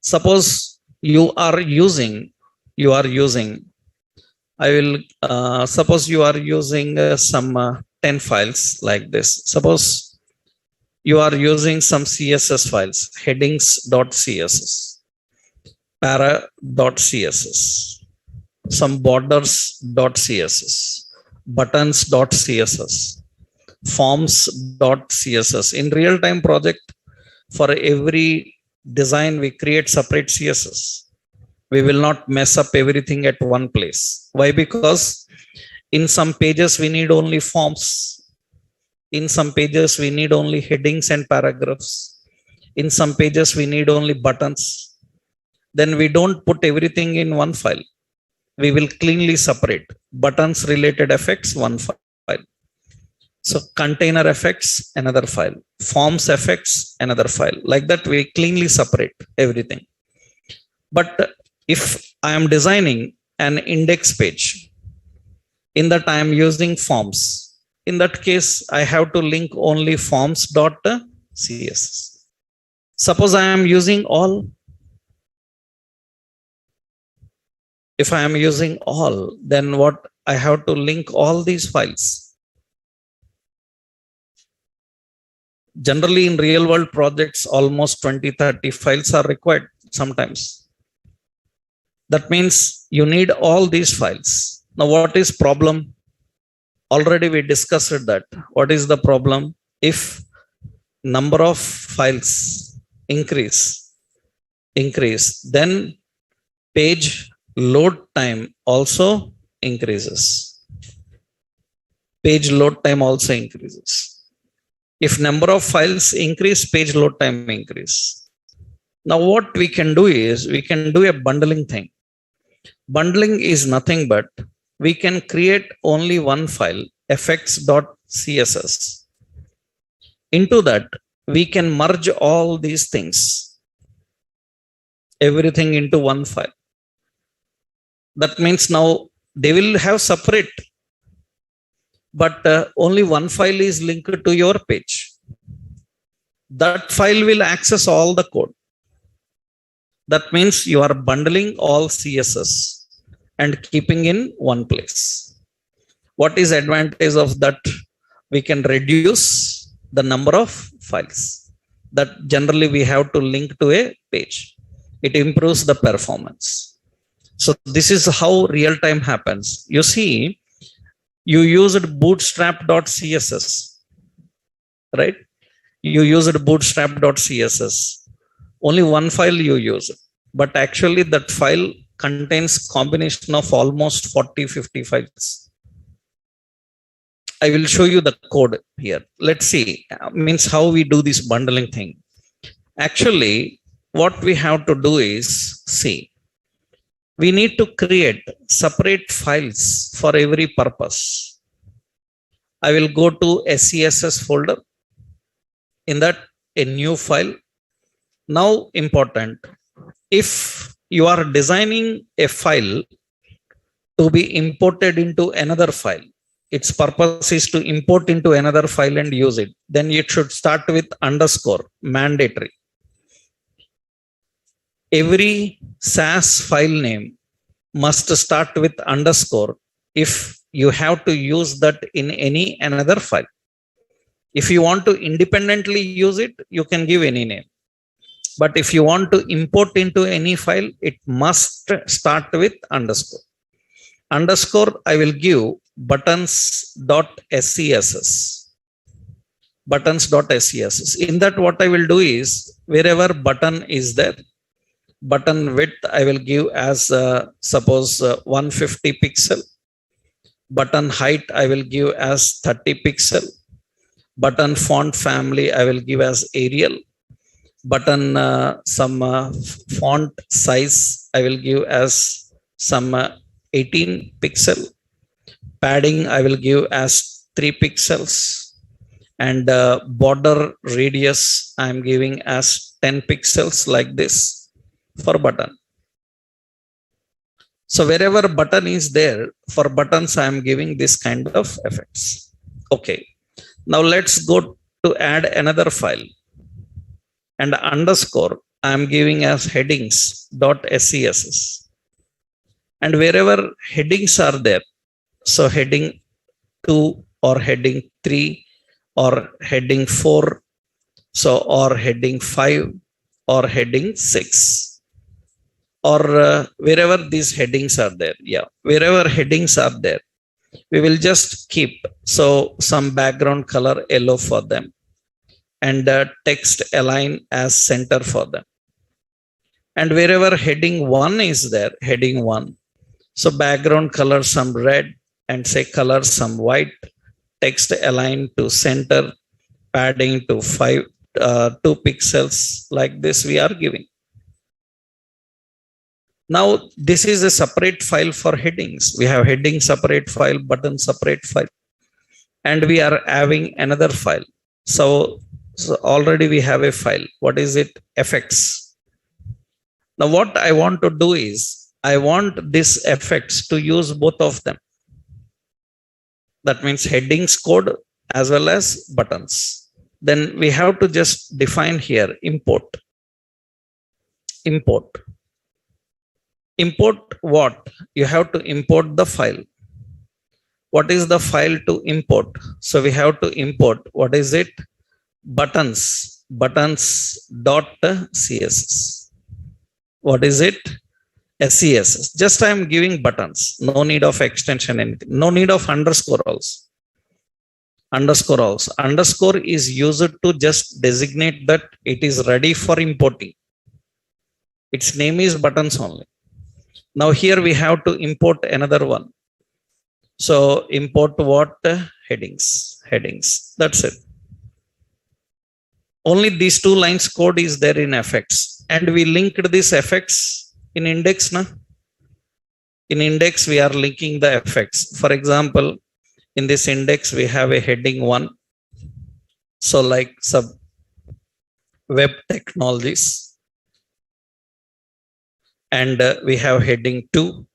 Suppose you are using I will suppose you are using some 10 files like this. Suppose you are using some CSS files, headings.css, para.css, some borders.css, buttons.css, forms.css. In real-time project, for every design we create separate CSS. We will not mess up everything at one place. Why? Because in some pages we need only forms. In some pages we need only headings and paragraphs. In some pages we need only buttons. Then we don't put everything in one file. We will cleanly separate. Buttons related effects, one file. So container effects, another file. Forms effects, another file. Like that we cleanly separate everything. But if I am designing an index page, in that I am using forms. In that case, I have to link only forms.css. Suppose I am using all. If I am using all, then what I have to link all these files. Generally in real world projects, almost 20-30 files are required sometimes. That means you need all these files. Now what is problem? Already we discussed that. What is the problem? If number of files increase, then page load time also increases. Page load time also increases. If number of files increase, page load time increase. Now what we can do is we can do a bundling thing. Bundling is nothing but we can create only one file, effects.css. Into that, we can merge all these things, everything into one file. That means now they will have separate, but only one file is linked to your page. That file will access all the code. That means you are bundling all CSS and keeping in one place. What is advantage of that? We can reduce the number of files that generally we have to link to a page. It improves the performance. So this is how real time happens. You see, you used bootstrap.css, right? You used bootstrap.css. Only one file you use, but actually that file contains combination of almost 40-50 files. I will show you the code here. Let's see, means how we do this bundling thing. Actually, what we have to do is, see, we need to create separate files for every purpose. I will go to SCSS folder. In that, a new file. Now important, if you are designing a file to be imported into another file, its purpose is to import into another file and use it, then it should start with underscore, mandatory. Every SAS file name must start with underscore if you have to use that in any another file. If you want to independently use it, you can give any name. But if you want to import into any file, it must start with underscore. Underscore, I will give buttons.scss. Buttons.scss. In that, what I will do is, wherever button is there, button width, I will give as suppose 150 pixel. Button height, I will give as 30 pixel. Button font family, I will give as Arial. Button font size I will give as some 18 pixel. Padding I will give as 3 pixels, and border radius I am giving as 10 pixels, like this for button. So wherever button is there, for buttons I am giving this kind of effects. Okay, now let's go to add another file. And underscore I am giving as headings.scss. And wherever headings are there, so heading 2 or heading 3 or heading 4, so or heading 5 or heading 6, or wherever these headings are there, wherever headings are there, we will just keep some background color yellow for them, and text align as center for them. And wherever heading 1 is there, heading 1, so background color some red, and say color some white, text align to center, padding to 2 pixels, like this we are giving. Now this is a separate file for headings. We have heading separate file, button separate file, and we are having another file. So already we have a file. What is it? Effects. Now what I want to do is, I want this effects to use both of them. That means headings code as well as buttons. Then we have to just define here import. Import. Import what? You have to import the file. What is the file to import? So we have to import, what is it? Buttons.css. What is it? SCSS. Just I am giving buttons. No need of extension, anything. No need of underscore also. Underscore is used to just designate that it is ready for importing. Its name is buttons only. Now here we have to import another one. So import what? Headings. That's it. Only these two lines code is there in effects, and we linked this effects in index. In index we are linking the effects. For example, in this index we have a heading 1. So like sub web technologies, and we have heading 2.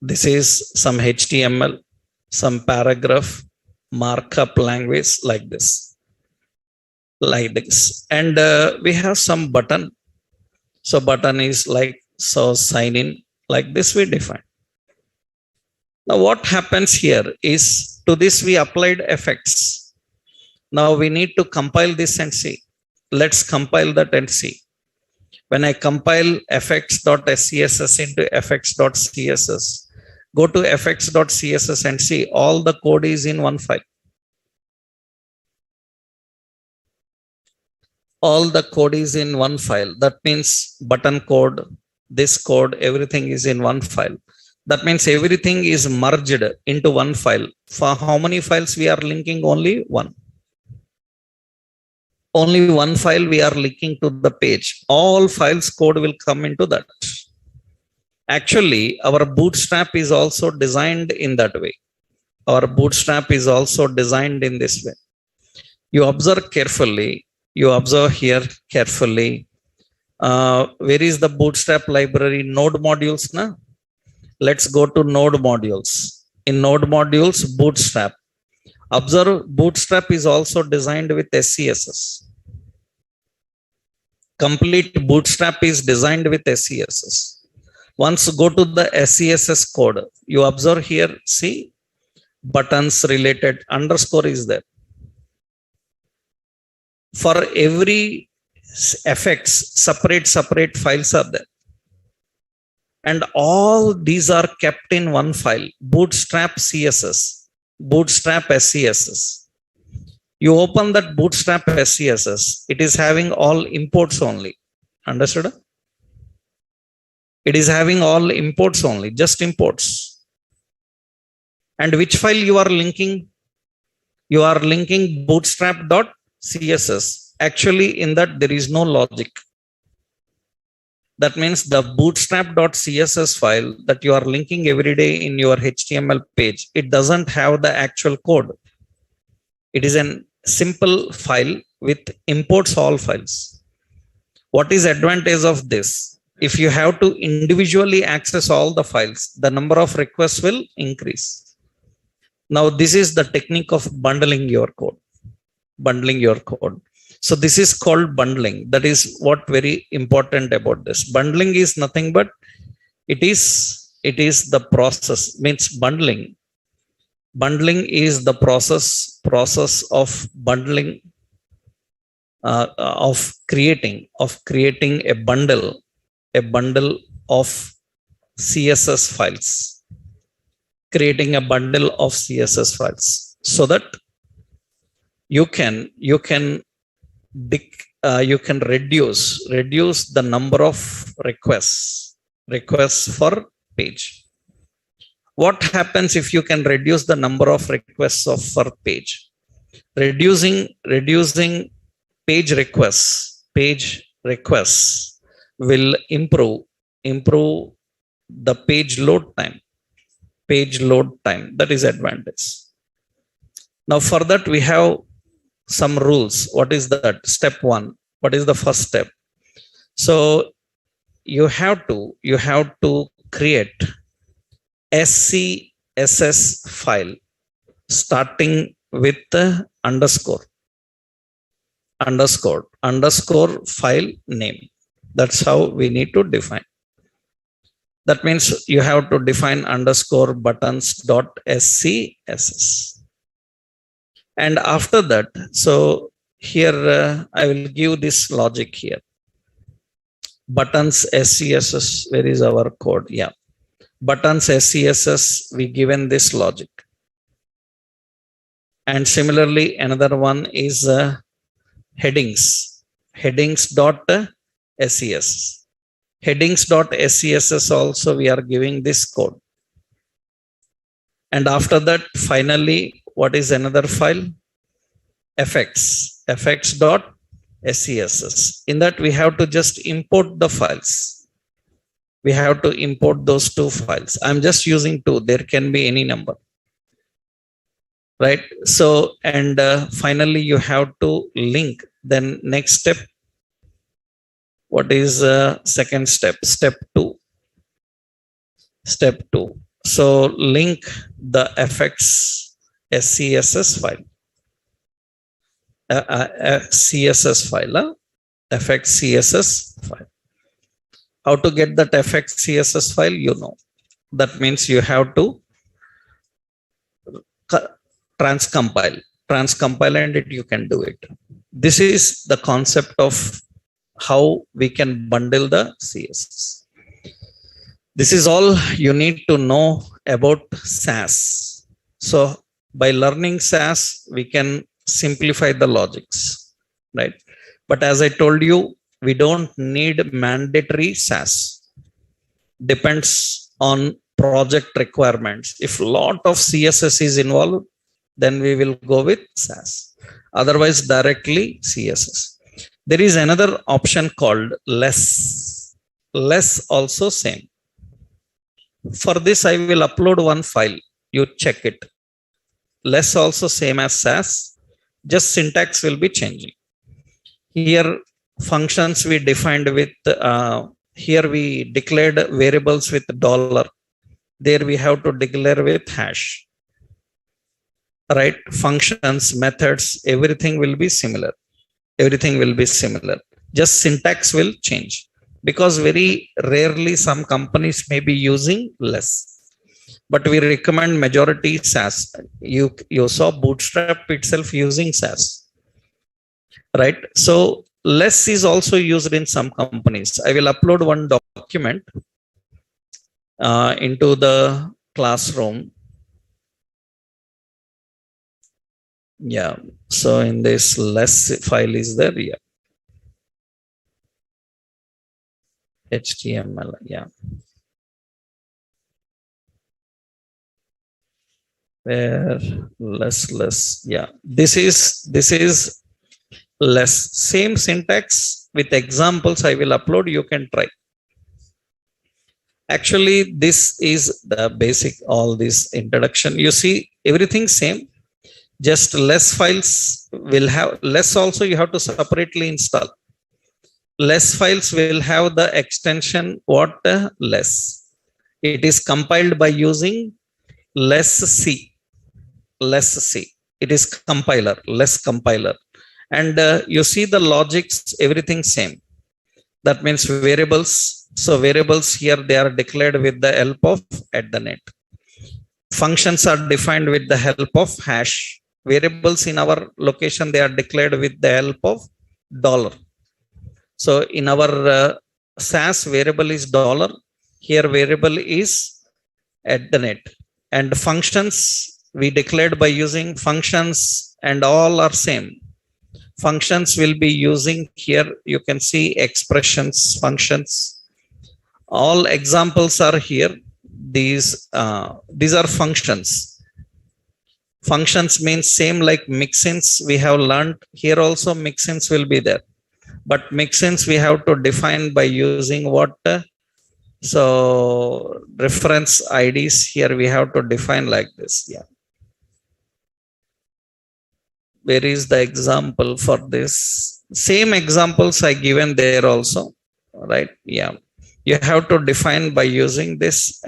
This is some HTML, some paragraph, markup language, like this. And we have some button. So button is like, so sign in, like this we define. Now what happens here is, to this we applied effects. Now we need to compile this and see. Let's compile that and see. When I compile effects.scss into effects.css, go to effects.css and see all the code is in one file. All the code is in one file. That means button code, this code, everything is in one file. That means everything is merged into one file. For how many files we are linking? Only one. Only one file we are linking to the page. All files code will come into that. Actually, our Bootstrap is also designed in that way. Our Bootstrap is also designed in this way. You observe carefully. You observe here carefully. Where is the Bootstrap library? Node modules. Na? Let's go to node modules. In node modules, Bootstrap. Observe, Bootstrap is also designed with SCSS. Complete Bootstrap is designed with SCSS. Once go to the SCSS code, you observe here, see, buttons related underscore is there. For every effects, separate files are there. And all these are kept in one file, Bootstrap CSS, Bootstrap SCSS. You open that Bootstrap SCSS, it is having all imports only. Understood? It is having all imports only, just imports. And which file you are linking? You are linking bootstrap.css. Actually, in that there is no logic. That means the bootstrap.css file that you are linking every day in your HTML page, it doesn't have the actual code. It is a simple file with imports all files. What is advantage of this? If you have to individually access all the files, the number of requests will increase. Now, this is the technique of bundling your code. So this is called bundling. That is what very important about this. Bundling is nothing but it is the process. Means bundling. Bundling is the process of bundling, of creating a bundle of CSS files. Creating a bundle of CSS files so that you can reduce the number of requests for page. What happens if you can reduce the number of requests for page? Reducing page requests will improve the page load time. That is advantage. Now for that we have some rules. What is that? Step 1. What is the first step? So you have to create SCSS file starting with the underscore file name. That's how we need to define. That means you have to define underscore buttons dot scss. And after that, so here I will give this logic here. Buttons scss, where is our code? Yeah. Buttons scss, we given this logic. And similarly, another one is headings. Headings dot scss. Headings dot scss also we are giving this code. And after that, finally, what is another file? fx dot scss. In that we have to just import the files. We have to import those two files. I'm just using two. There can be any number. Right. So, and finally you have to link. Then next step, what is second step? Step 2. Step 2. So link the fx scss file. CSS file, fx CSS file. How to get that fx CSS file? You know, that means you have to transcompile, and you can do it. This is the concept of how we can bundle the CSS. This is all you need to know about Sass. So by learning Sass, we can simplify the logics, right? But as I told you, we don't need mandatory Sass. Depends on project requirements. If a lot of CSS is involved, then we will go with Sass. Otherwise, directly CSS. There is another option called less. Less also same. For this, I will upload one file. You check it. Less also same as Sass. Just syntax will be changing. Here, functions we defined with, here we declared variables with $. There we have to declare with hash. Right? Functions, methods, everything will be similar. Everything will be similar. Just syntax will change. Because very rarely some companies may be using less. But we recommend majority Sass. You saw Bootstrap itself using Sass. Right? So less is also used in some companies. I will upload one document into the classroom. Yeah. So in this less file is there. Yeah. HTML. Yeah. Where less. Yeah. This is less. Same syntax with examples I will upload. You can try. Actually, this is the basic, all this introduction. You see everything same. Just less files will have less also you have to separately install. Less files will have the extension what less. It is compiled by using less C. Less C. It is compiler, less compiler. And you see the logics, everything same. That means variables. So variables here, they are declared with the help of @. Functions are defined with the help of hash. Variables in our location, they are declared with the help of $. So in our Sass, variable is $. Here variable is @. And functions we declared by using functions, and all are same. Functions will be using here. You can see expressions, functions. All examples are here. These are functions. Functions means same like mixins we have learned. Here also mixins will be there. But mixins we have to define by using what? So reference IDs here we have to define like this. Yeah. Where is the example for this? Same examples I given there also. Right? Yeah. You have to define by using this @.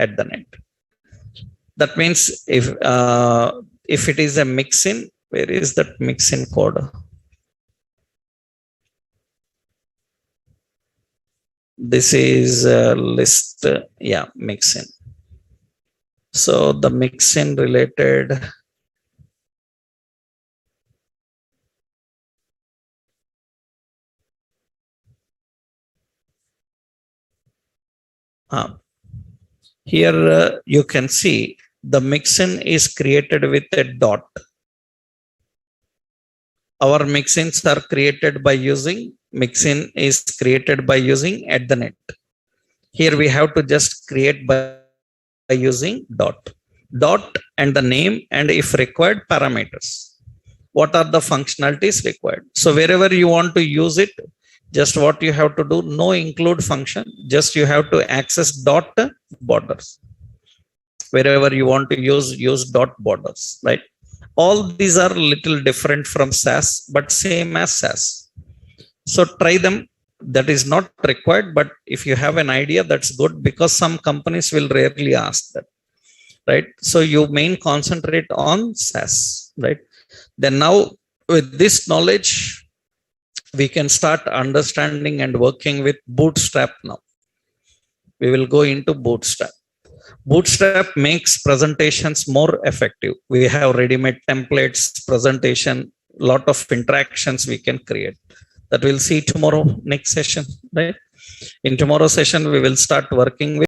That means if it is a mixin, where is that mixin code? This is a list, yeah, mixin. So the mixin related here you can see the mixin is created with a dot. Our mixins are created by using mixin is created by using @net. Here we have to just create by using dot and the name and if required parameters. What are the functionalities required? So wherever you want to use it, just what you have to do, no include function, just you have to access dot borders. Wherever you want to use dot borders, right? All these are little different from SAS, but same as SAS. So try them. That is not required, but if you have an idea, that's good, because some companies will rarely ask that, right? So you main concentrate on SAS, right? Then now with this knowledge, we can start understanding and working with Bootstrap now. We will go into Bootstrap. Bootstrap makes presentations more effective. We have ready-made templates, presentation, lot of interactions we can create. That we'll see tomorrow, next session, right? In tomorrow's session, we will start working with